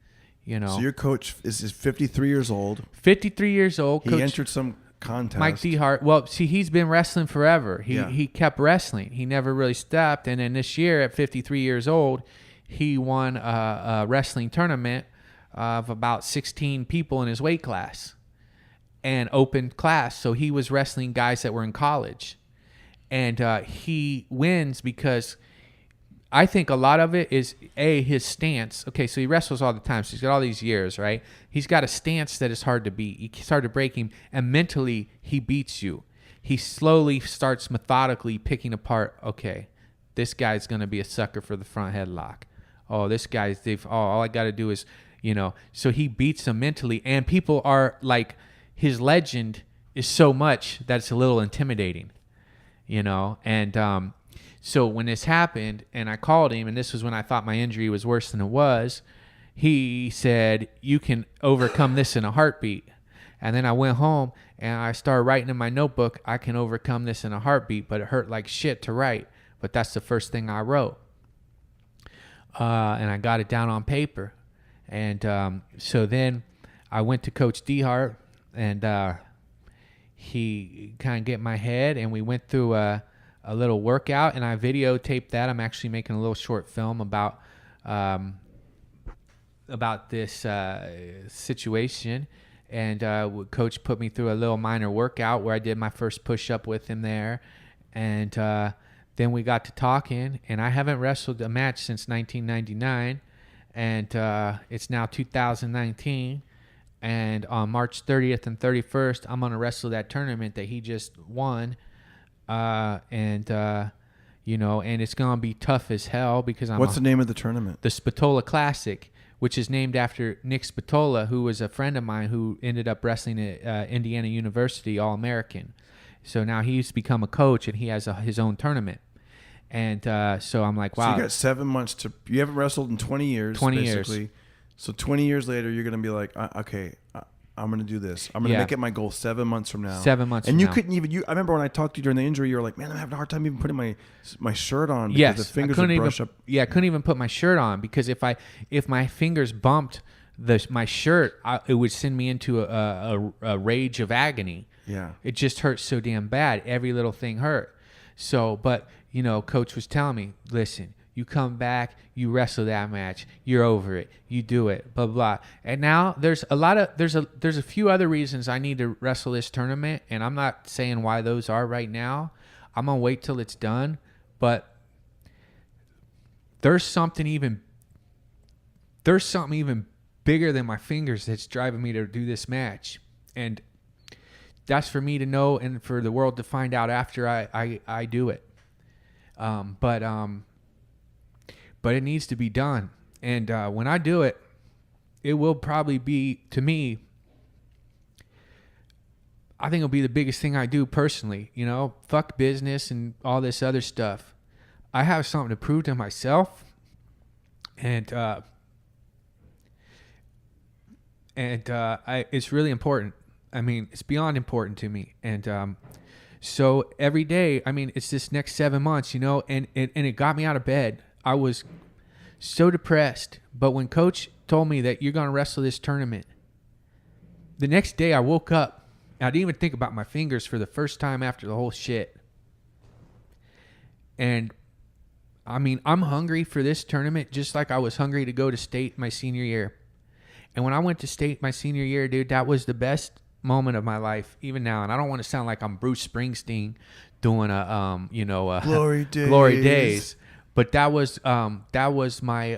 Speaker 2: So your coach is 53 years old.
Speaker 1: 53 years old.
Speaker 2: He entered some contest.
Speaker 1: Mike Dehart. Well, see, he's been wrestling forever. He kept wrestling. He never really stopped. And then this year, at 53 years old, he won a wrestling tournament of about 16 people in his weight class, and open class. So he was wrestling guys that were in college, and he wins because I think a lot of it is his stance. Okay, so he wrestles all the time, so he's got all these years, right? He's got a stance that is hard to beat. It's hard to break him, and mentally he beats you. He slowly starts methodically picking apart. Okay, this guy's gonna be a sucker for the front headlock. Oh, this guy's all I got to do is, So he beats him mentally, and people are like, his legend is so much that it's a little intimidating, and. So when this happened and I called him, and this was when I thought my injury was worse than it was, he said, you can overcome this in a heartbeat. And then I went home and I started writing in my notebook, I can overcome this in a heartbeat, but it hurt like shit to write. But that's the first thing I wrote. And I got it down on paper. And so then I went to Coach Dehart, and he kind of get in my head, and we went through a little workout, and I videotaped that. I'm actually making a little short film about this situation, and Coach put me through a little minor workout where I did my first push-up with him there, and then we got to talking, and I haven't wrestled a match since 1999, and it's now 2019, and on March 30th and 31st, I'm going to wrestle that tournament that he just won. And it's going to be tough as hell because
Speaker 2: What's the name of the tournament?
Speaker 1: The Spatola Classic, which is named after Nick Spatola, who was a friend of mine who ended up wrestling at Indiana University All-American. So now he's become a coach, and he has his own tournament. And so I'm like, wow.
Speaker 2: So you got 7 months you haven't wrestled in 20 years.
Speaker 1: 20
Speaker 2: basically.
Speaker 1: years.
Speaker 2: So 20 years later, you're going to be like, okay, I'm going to do this. I'm going to make it my goal 7 months from now.
Speaker 1: 7 months
Speaker 2: and
Speaker 1: from
Speaker 2: you
Speaker 1: now.
Speaker 2: couldn't even, I remember when I talked to you during the injury, you were like, man, I'm having a hard time even putting my shirt on because the fingers would brush up.
Speaker 1: Yeah, I couldn't even put my shirt on because if my fingers bumped my shirt, it would send me into a rage of agony.
Speaker 2: Yeah.
Speaker 1: It just hurt so damn bad. Every little thing hurt. So, but, Coach was telling me, listen, you come back, you wrestle that match, you're over it, you do it, blah blah. And now there's a few other reasons I need to wrestle this tournament, and I'm not saying why those are right now. I'm gonna wait till it's done, but there's something even bigger than my fingers that's driving me to do this match, and that's for me to know and for the world to find out after I do it. But it needs to be done. And when I do it, it will probably be, to me, I think it'll be the biggest thing I do personally. Fuck business and all this other stuff. I have something to prove to myself. And it's really important. I mean, it's beyond important to me. And so every day, I mean, it's this next 7 months, and it got me out of bed. I was so depressed. But when Coach told me that you're going to wrestle this tournament, the next day I woke up. I didn't even think about my fingers for the first time after the whole shit. And I mean, I'm hungry for this tournament just like I was hungry to go to state my senior year. And when I went to state my senior year, dude, that was the best moment of my life, even now. And I don't want to sound like I'm Bruce Springsteen doing a
Speaker 2: Glory Days.
Speaker 1: Glory Days. But that was my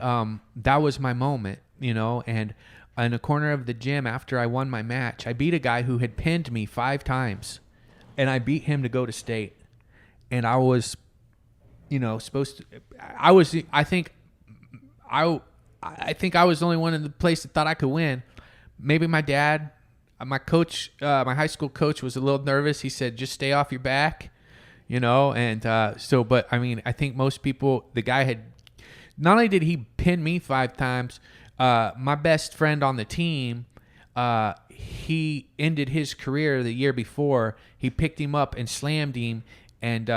Speaker 1: moment, and in the corner of the gym after I won my match, I beat a guy who had pinned me 5 times, and I beat him to go to state. And I was, supposed to. I think I was the only one in the place that thought I could win. Maybe my dad, my coach, my high school coach was a little nervous. He said, "Just stay off your back," But I mean, I think most people. The guy had. Not only did he pin me 5 times. My best friend on the team, he ended his career the year before. He picked him up and slammed him and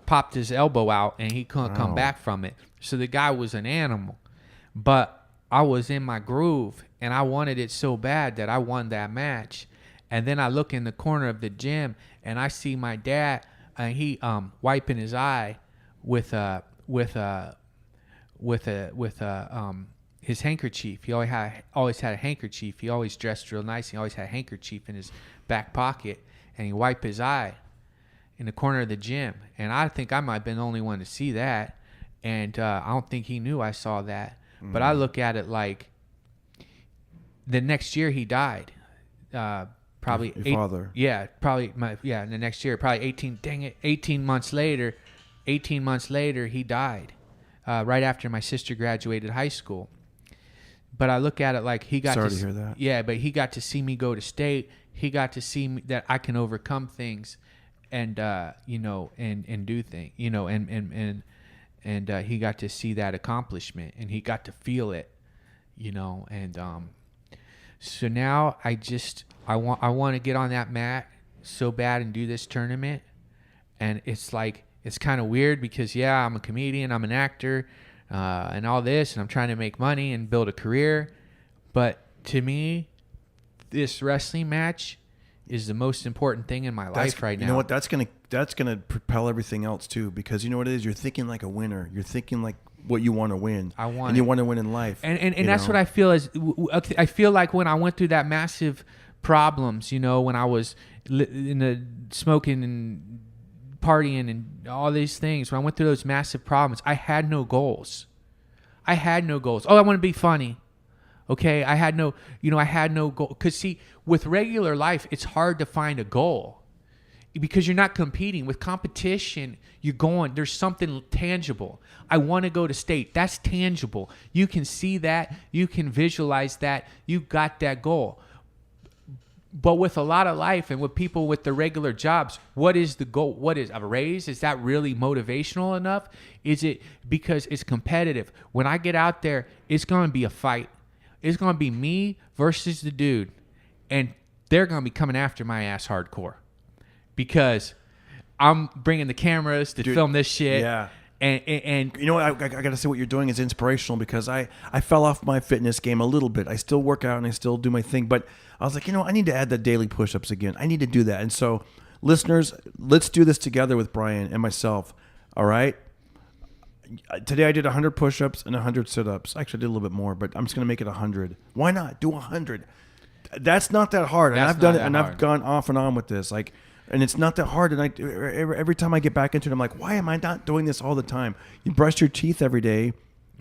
Speaker 1: popped his elbow out, and he couldn't come back from it. So the guy was an animal. But I was in my groove, and I wanted it so bad that I won that match. And then I look in the corner of the gym, and I see my dad, and he wiping his eye with his handkerchief. He always had a handkerchief. He always dressed real nice. He always had a handkerchief in his back pocket, and he wiped his eye in the corner of the gym. And I think I might have been the only one to see that, and I don't think he knew I saw that. But I look at it like the next year he died. Probably
Speaker 2: your father.
Speaker 1: Yeah, probably the next year, probably 18 months later he died. Right after my sister graduated high school. But I look at it like he got
Speaker 2: Sorry to hear that.
Speaker 1: Yeah, but he got to see me go to state. He got to see me, that I can overcome things, and and do things, and he got to see that accomplishment, and he got to feel it, and so now I want to get on that mat so bad and do this tournament, and it's like. It's kind of weird because, I'm a comedian, I'm an actor, and all this, and I'm trying to make money and build a career. But to me, this wrestling match is the most important thing in my life right now.
Speaker 2: You know what? That's gonna propel everything else too, because you know what it is. You're thinking like a winner. You're thinking like what you want to win. You want to win in life.
Speaker 1: And that's what I feel is. I feel like when I went through that massive problems, when I was in the smoking and partying and all these things, when I went through those massive problems, I had no goals. Oh, I want to be funny. Okay, I had no goal. Because see, with regular life, it's hard to find a goal because you're not competing. With competition, there's something tangible. I want to go to state. That's tangible. You can see that. You can visualize that. You got that goal. But with a lot of life and with people with the regular jobs, what is the goal? What is a raise? Is that really motivational enough? Is it because it's competitive? When I get out there, it's going to be a fight. It's going to be me versus the dude. And they're going to be coming after my ass hardcore because I'm bringing the cameras to film this shit.
Speaker 2: Yeah.
Speaker 1: And
Speaker 2: you know what? I got to say what you're doing is inspirational because I fell off my fitness game a little bit. I still work out and I still do my thing, but I was like, I need to add the daily push-ups again. I need to do that. And so, listeners, let's do this together with Brian and myself. All right? Today I did 100 push-ups and 100 sit-ups. Actually, I did a little bit more, but I'm just going to make it 100. Why not? Do 100. That's not that hard. And I've done it, and I've gone off and on with this. And it's not that hard. And every time I get back into it, I'm like, why am I not doing this all the time? You brush your teeth every day.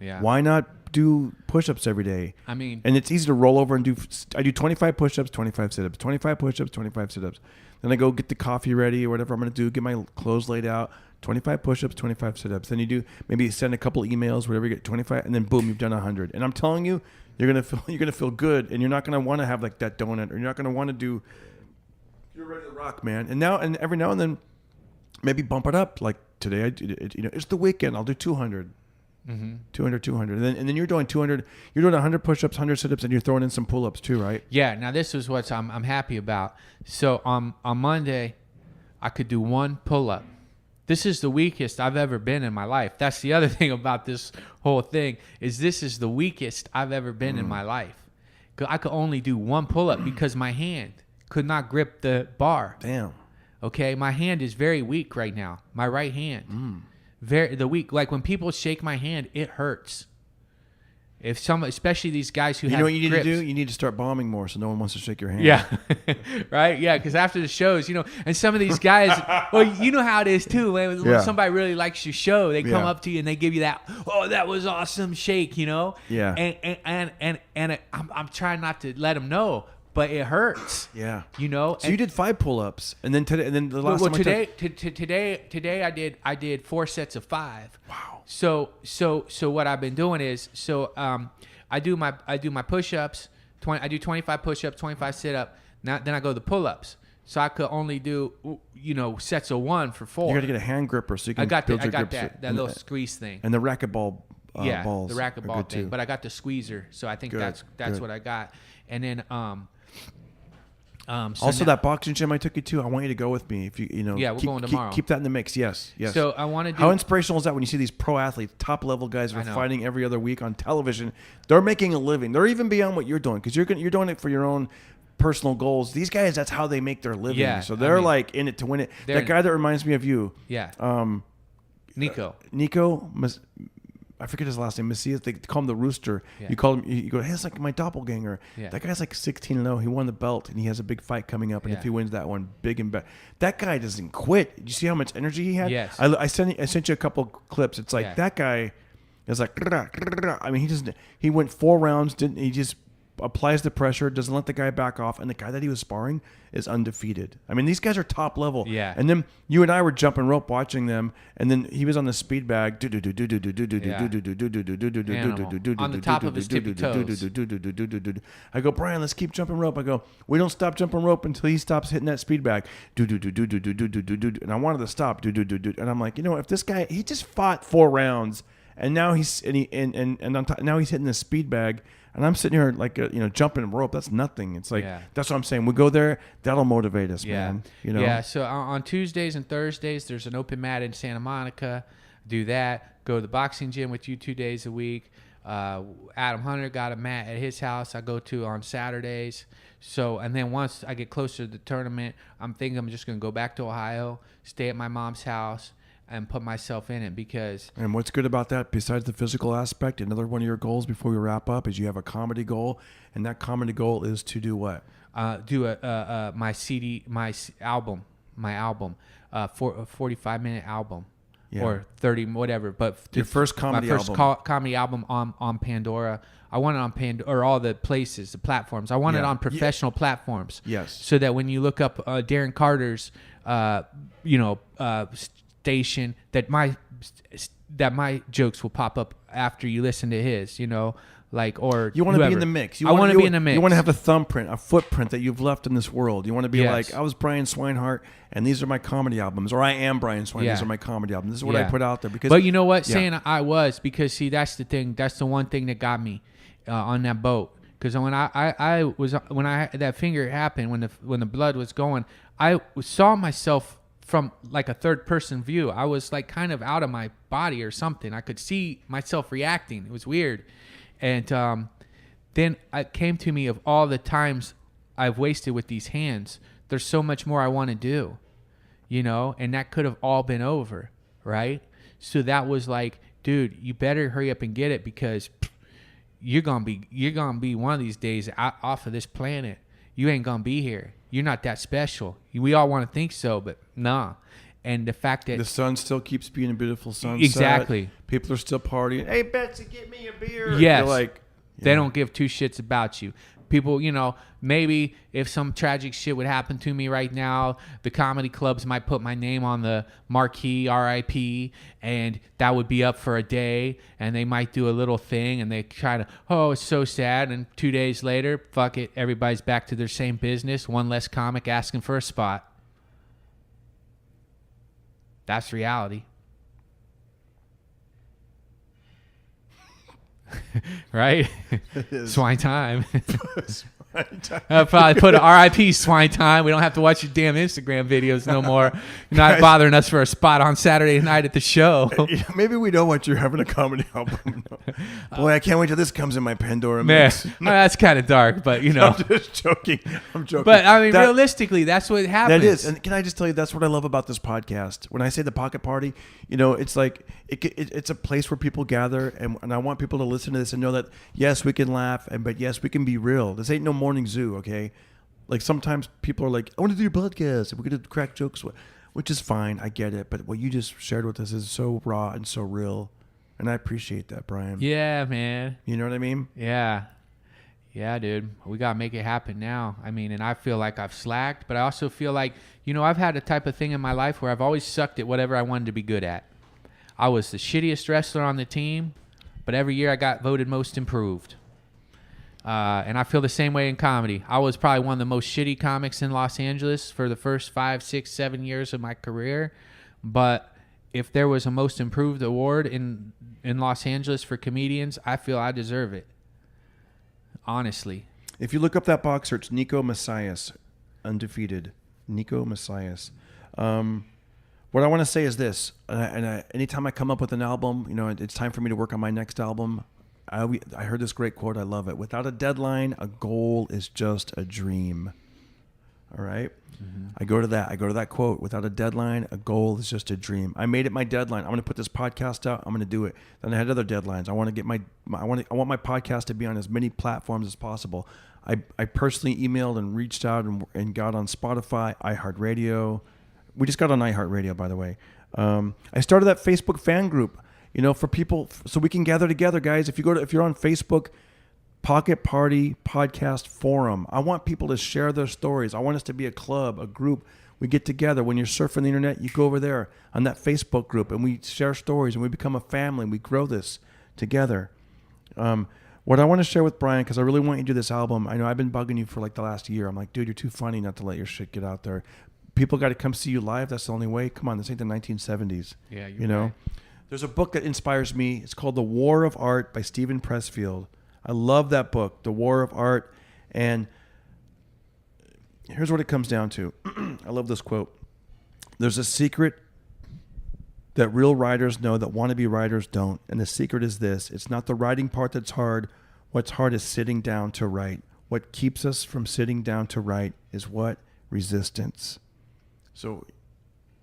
Speaker 1: Yeah.
Speaker 2: Why not do push-ups every day?
Speaker 1: I mean,
Speaker 2: and it's easy to roll over and do. I do 25 push-ups, 25 sit-ups, 25 push-ups, 25 sit-ups. Then I go get the coffee ready or whatever I'm going to do. Get my clothes laid out. 25 push-ups, 25 sit-ups. Then you do maybe send a couple emails, whatever. You get 25, and then boom, you've done 100. And I'm telling you, you're gonna feel good, and you're not gonna want to have like that donut, or you're not gonna want to do. You're ready to rock, man. And every now and then, maybe bump it up. Like today, I did it. It's the weekend. I'll do 200. 200, 200. And then you're doing 200. You're doing 100 push-ups, 100 sit-ups, and you're throwing in some pull-ups too, right?
Speaker 1: Yeah. Now this is what I'm happy about. So on Monday, I could do one pull-up. This is the weakest I've ever been in my life. That's the other thing about this whole thing is this is the weakest I've ever been in my life. 'Cause I could only do one pull-up because my hand could not grip the bar.
Speaker 2: Damn.
Speaker 1: Okay, my hand is very weak right now. My right hand, very weak. Like when people shake my hand, it hurts. Especially these guys who
Speaker 2: You
Speaker 1: have
Speaker 2: know what you need
Speaker 1: grips.
Speaker 2: to do? You need to start bombing more so no one wants to shake your hand.
Speaker 1: Yeah, right. Yeah, because after the shows, and some of these guys, well, you know how it is too. When
Speaker 2: Yeah.
Speaker 1: somebody really likes your show, they come
Speaker 2: Yeah.
Speaker 1: up to you and they give you that, oh, that was awesome shake,
Speaker 2: Yeah.
Speaker 1: And I'm trying not to let them know, but it hurts.
Speaker 2: Yeah.
Speaker 1: So
Speaker 2: So you did 5 pull-ups, and then today, and then the last time
Speaker 1: today I did 4 sets of 5.
Speaker 2: Wow.
Speaker 1: So what I've been doing is I do my push-ups. I do 25 push-ups, 25 sit-up. Then I go to the pull-ups. So I could only do sets of 1 for 4.
Speaker 2: You got to get a hand gripper so you can
Speaker 1: I got
Speaker 2: build your
Speaker 1: that
Speaker 2: grips.
Speaker 1: that little squeeze thing.
Speaker 2: And the racquetball balls.
Speaker 1: The
Speaker 2: are
Speaker 1: racquetball
Speaker 2: good
Speaker 1: thing.
Speaker 2: too.
Speaker 1: But I got the squeezer, so I think
Speaker 2: Good,
Speaker 1: that's
Speaker 2: good.
Speaker 1: what I got. And then so
Speaker 2: Also,
Speaker 1: now-
Speaker 2: that boxing gym I took you to, I want you to go with me. If
Speaker 1: Yeah, we're going tomorrow.
Speaker 2: Keep that in the mix. Yes.
Speaker 1: So I want to do.
Speaker 2: How inspirational is that when you see these pro athletes, top level guys who
Speaker 1: I
Speaker 2: are
Speaker 1: know.
Speaker 2: fighting every other week on television? They're making a living. They're even beyond what you're doing because you're doing it for your own personal goals. These guys, that's how they make their living.
Speaker 1: Yeah,
Speaker 2: So they're
Speaker 1: I mean,
Speaker 2: like in it to win it.
Speaker 1: they're-
Speaker 2: That guy that reminds me of you,
Speaker 1: Yeah. Nico.
Speaker 2: Nico. I forget his last name. Macias. They call him the Rooster.
Speaker 1: Yeah.
Speaker 2: You call him. You go. Hey, it's like my doppelganger.
Speaker 1: Yeah.
Speaker 2: That guy's like 16-0. He won the belt, and he has a big fight coming up. And if
Speaker 1: Yeah.
Speaker 2: he wins that one, big and bad. That guy doesn't quit. Did you see how much energy he had?
Speaker 1: Yes.
Speaker 2: I sent you a couple clips. It's like
Speaker 1: Yeah.
Speaker 2: that guy is like. I mean, he went 4 rounds. He just applies the pressure, doesn't let the guy back off, and the guy that he was sparring is undefeated. I mean, these guys are top level.
Speaker 1: Yeah.
Speaker 2: And then you and I were jumping rope watching them, and then he was on the speed bag. On
Speaker 1: the top of his tippy toes.
Speaker 2: I go, Brian, let's keep jumping rope. I go, we don't stop jumping rope until he stops hitting that speed bag. And I wanted to stop. And I'm like, if this guy, he just fought 4 rounds, and now he's now he's hitting the speed bag. And I'm sitting here like jumping rope. That's nothing. It's like that's what I'm saying. We go there. That'll motivate us, man.
Speaker 1: Yeah. So on Tuesdays and Thursdays, there's an open mat in Santa Monica. Do that. Go to the boxing gym with you 2 days a week. Adam Hunter got a mat at his house. I go to on Saturdays. So and then once I get closer to the tournament, I'm thinking I'm just gonna go back to Ohio, stay at my mom's house, and put myself in it because.
Speaker 2: And what's good about that, besides the physical aspect, another one of your goals before we wrap up is you have a comedy goal, and that comedy goal is to do what?
Speaker 1: Do my CD, album, a 45-minute album, or 30, whatever. But
Speaker 2: Your first comedy
Speaker 1: my first
Speaker 2: album.
Speaker 1: comedy album on Pandora. I want it on Pandora or all the places, the platforms. I want it
Speaker 2: Yeah.
Speaker 1: on professional platforms.
Speaker 2: Yes.
Speaker 1: So that when you look up Darren Carter's, station, that my jokes will pop up after you listen to his. Or
Speaker 2: You want to be
Speaker 1: whoever.
Speaker 2: in the mix.
Speaker 1: I want to be in the mix.
Speaker 2: You want to have a thumbprint, a footprint that you've left in this world. You want to be
Speaker 1: Yes.
Speaker 2: like, I was Brian Swinehart, and these are my comedy albums, or I am Brian Swinehart.
Speaker 1: Yeah.
Speaker 2: These are my comedy albums. This is what I
Speaker 1: Yeah.
Speaker 2: put out there. Because,
Speaker 1: But you know what?
Speaker 2: Yeah.
Speaker 1: Saying I was, because see, that's the thing. That's the one thing that got me on that boat. Because when that finger happened, when the blood was going, I saw myself from like a third person view. I was like kind of out of my body or something. I could see myself reacting. It was weird. And then it came to me of all the times I've wasted with these hands. There's so much more I want to do, and that could have all been over, right? So that was like, dude, you better hurry up and get it because you're gonna be one of these days off of this planet. You ain't gonna be here. You're not that special. We all want to think so, but nah. And the fact that
Speaker 2: the sun still keeps being a beautiful sunset.
Speaker 1: Exactly.
Speaker 2: People are still partying. Hey, Betsy, get me a beer.
Speaker 1: Yes.
Speaker 2: You're like,
Speaker 1: they don't give 2 shits about you. People, maybe if some tragic shit would happen to me right now, the comedy clubs might put my name on the marquee, RIP, and that would be up for a day, and they might do a little thing, and they try to, oh, it's so sad, and 2 days later, fuck it, everybody's back to their same business, one less comic asking for a spot. That's reality. right?
Speaker 2: is.
Speaker 1: Swine time.
Speaker 2: Swine time.
Speaker 1: I'll probably put RIP Swine time. We don't have to watch your damn Instagram videos no more. You're not
Speaker 2: Guys.
Speaker 1: bothering us for a spot on Saturday night at the show.
Speaker 2: Yeah, maybe we don't want you having a comedy album. No. Boy, I can't wait till this comes in my Pandora
Speaker 1: Man,
Speaker 2: mix.
Speaker 1: that's kind of dark, but you know.
Speaker 2: I'm just joking. I'm joking.
Speaker 1: But I mean,
Speaker 2: That-
Speaker 1: realistically, that's what happens.
Speaker 2: That is, and can I just tell you, that's what I love about this podcast. When I say the pocket party, you know, it's like it's a place where people gather, and I want people to listen to this and know that yes, we can laugh, but yes, we can be real. This ain't no morning zoo, okay? Like sometimes people are like, I want to do your podcast, and we're gonna crack jokes, which is fine. I get it, but what you just shared with us is so raw and so real, and I appreciate that, Brian.
Speaker 1: Yeah, man.
Speaker 2: You know what I mean?
Speaker 1: Yeah. Yeah, dude. We got to make it happen now. I mean, and I feel like I've slacked, but I also feel like, you know, I've had a type of thing in my life where I've always sucked at whatever I wanted to be good at. I was the shittiest wrestler on the team, but every year I got voted most improved. And I feel the same way in comedy. I was probably one of the most shitty comics in Los Angeles for the first 5, 6, 7 years of my career. But if there was a most improved award in Los Angeles for comedians, I feel I deserve it. Honestly.
Speaker 2: If you look up that box search, Nico Messias, undefeated. Nico Messias. What I want to say is this, anytime I come up with an album, you know, it's time for me to work on my next album. I heard this great quote. I love it. Without a deadline, a goal is just a dream. All right? Mm-hmm. I go to that quote. Without a deadline, a goal is just a dream. I made it my deadline. I'm going to put this podcast out. I'm going to do it. Then I had other deadlines. I want my podcast to be on as many platforms as possible. I personally emailed and reached out and got on Spotify, iHeartRadio. We just got on iHeartRadio, by the way. I started that Facebook fan group, you know, for people, so we can gather together, guys. If you're on Facebook, Pocket Party Podcast Forum. I want people to share their stories. I want us to be a club, a group. We get together. When you're surfing the internet, you go over there on that Facebook group, and we share stories, and we become a family, and we grow this together. What I want to share with Brian, because I really want you to do this album. I know I've been bugging you for like the last year. I'm like, dude, you're too funny not to let your shit get out there. People got to come see you live. That's the only way. Come on, this ain't the 1970s.
Speaker 1: Yeah,
Speaker 2: you know. Right. There's a book that inspires me. It's called The War of Art by Stephen Pressfield. I love that book, The War of Art. And here's what it comes down to. I love this quote. There's a secret that real writers know that wannabe writers don't. And the secret is this. It's not the writing part that's hard. What's hard is sitting down to write. What keeps us from sitting down to write is what? Resistance. So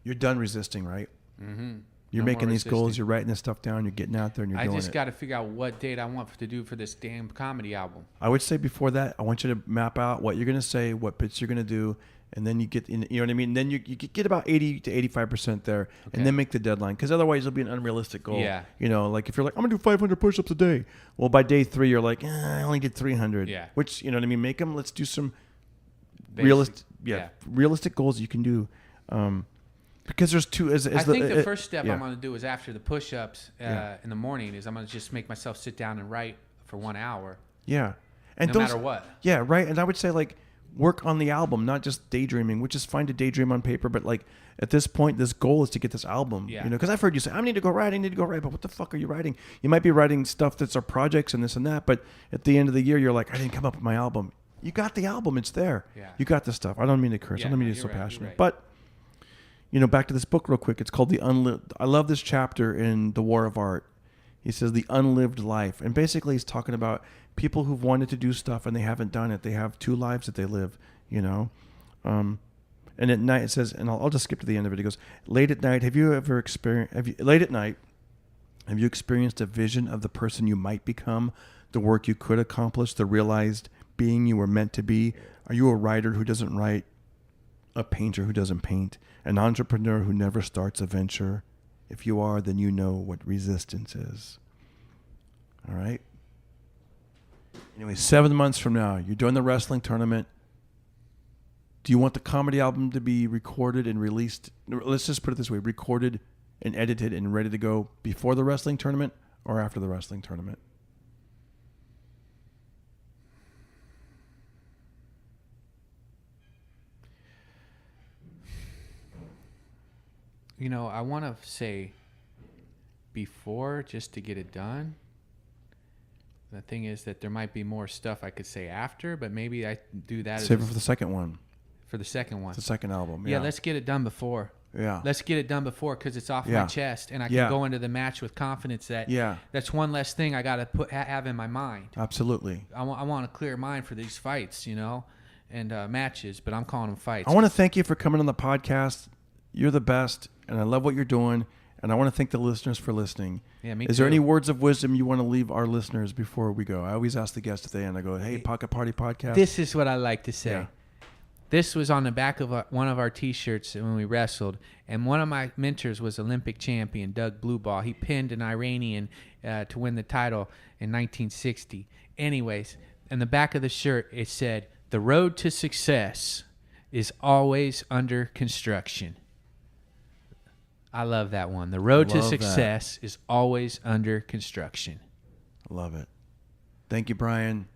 Speaker 2: you're done resisting, right? Mm-hmm. You're making these goals, you're writing this stuff down, you're getting out there and you're doing it.
Speaker 1: I just got to figure out what date I want to do for this damn comedy album.
Speaker 2: I would say before that, I want you to map out what you're going to say, what bits you're going to do, and then you get in, you know what I mean? And then you get about 80 to 85% there, okay. And then make the deadline, because otherwise it'll be an unrealistic goal.
Speaker 1: Yeah.
Speaker 2: You know, like if you're like, I'm going to do 500 push-ups a day. Well, by day 3, you're like, I only did 300.
Speaker 1: Yeah.
Speaker 2: Which, you know what I mean? Make them, let's do some
Speaker 1: realistic
Speaker 2: goals you can do. Because there's two. I
Speaker 1: think the first step I'm going to do is after the push-ups in the morning is I'm going to just make myself sit down and write for 1 hour.
Speaker 2: Yeah. And
Speaker 1: no matter what.
Speaker 2: Yeah, right. And I would say like work on the album, not just daydreaming, which is fine to daydream on paper, but like at this point, this goal is to get this album.
Speaker 1: Yeah.
Speaker 2: You know, because I've heard you say, I need to go write, but what the fuck are you writing? You might be writing stuff that's our projects and this and that, but at the end of the year, you're like, I didn't come up with my album. You got the album. It's there.
Speaker 1: Yeah.
Speaker 2: You got the stuff. I don't mean to curse.
Speaker 1: Yeah,
Speaker 2: I don't mean to be so passionate. But you know, back to this book real quick. It's called The Unlived. I love this chapter in The War of Art. He says the unlived life. And basically he's talking about people who've wanted to do stuff and they haven't done it. They have 2 lives that they live, you know. And at night it says, and I'll just skip to the end of it. It goes, late at night, have you experienced a vision of the person you might become, the work you could accomplish, the realized being you were meant to be? Are you a writer who doesn't write? A painter who doesn't paint? An entrepreneur who never starts a venture? If you are, then you know what resistance is. All right? Anyway, 7 months from now, you're doing the wrestling tournament. Do you want the comedy album to be recorded and released? Let's just put it this way. Recorded and edited and ready to go before the wrestling tournament or after the wrestling tournament?
Speaker 1: You know, I want to say before, just to get it done. The thing is that there might be more stuff I could say after, but maybe I do that
Speaker 2: Save it for the second one.
Speaker 1: for the second one.
Speaker 2: The second album.
Speaker 1: Yeah, let's get it done before.
Speaker 2: Yeah.
Speaker 1: Let's get it done before because it's off my chest, and I can go into the match with confidence that that's one less thing I got to have in my mind.
Speaker 2: Absolutely.
Speaker 1: I want a clear mind for these fights, and matches, but I'm calling them fights.
Speaker 2: I want to thank you for coming on the podcast. You're the best, and I love what you're doing, and I want to thank the listeners for listening.
Speaker 1: Yeah, me
Speaker 2: Is there
Speaker 1: too.
Speaker 2: any words of wisdom you want to leave our listeners before we go? I always ask the guests at the end. I go, hey, Pocket Party Podcast.
Speaker 1: This is what I like to say.
Speaker 2: Yeah.
Speaker 1: This was on the back of one of our T-shirts when we wrestled, and one of my mentors was Olympic champion Doug Blueball. He pinned an Iranian to win the title in 1960. Anyways, in the back of the shirt, it said, "The road to success is always under construction." I love that one. The road to success is always under construction.
Speaker 2: Love it. Thank you, Brian.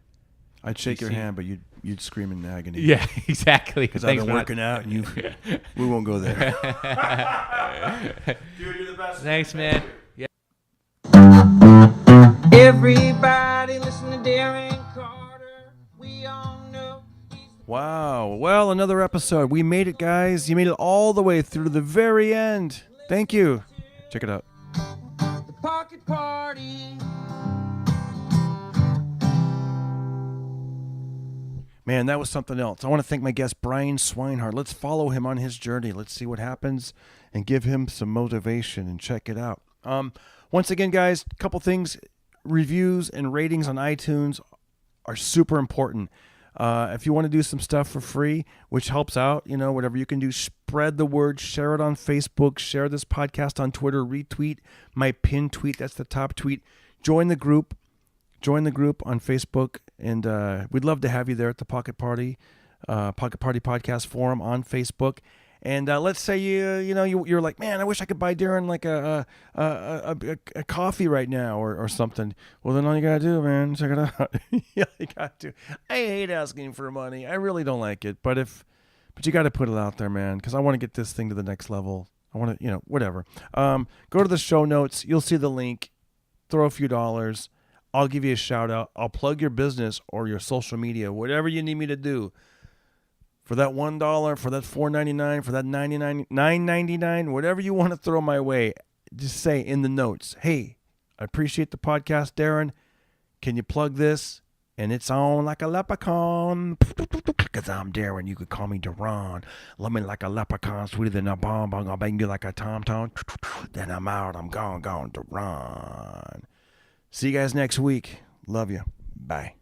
Speaker 2: I'd shake your hand, but you'd scream in agony.
Speaker 1: Yeah, exactly.
Speaker 2: Because I've been working out, and we won't go there. Dude, you're the best.
Speaker 1: Thanks, man. Yeah.
Speaker 8: Everybody listen to Darren Carter. We all know he's
Speaker 2: Wow. Well, another episode. We made it, guys. You made it all the way through to the very end. Thank you. Check it out.
Speaker 8: the Pocket Party.
Speaker 2: Man, that was something else. I want to thank my guest, Brian Swinehart. Let's follow him on his journey. Let's see what happens and give him some motivation and check it out. Once again, guys, a couple things. Reviews and ratings on iTunes are super important. If you want to do some stuff for free, which helps out, whatever you can do, spread the word, share it on Facebook, share this podcast on Twitter, retweet my pinned tweet. That's the top tweet. Join the group on Facebook, and we'd love to have you there at the Pocket Party Podcast Forum on Facebook. And let's say you're like, man, I wish I could buy Darren like a coffee right now or something. Well, then all you gotta do, man, check it out. Yeah, you got to. I hate asking for money. I really don't like it, but you got to put it out there, man, because I want to get this thing to the next level. I want to, whatever. Go to the show notes. You'll see the link. Throw a few dollars. I'll give you a shout out. I'll plug your business or your social media, whatever you need me to do. For that $1, for that $4.99, for that $9.99, whatever you want to throw my way, just say in the notes, hey, I appreciate the podcast, Darren. Can you plug this? And it's on like a leprechaun. Because I'm Darren. You could call me Darren. Love me like a leprechaun, sweeter than a bomb. I'm going to bang you like a tom-tom. Then I'm out. I'm gone, Darren. See you guys next week. Love you. Bye.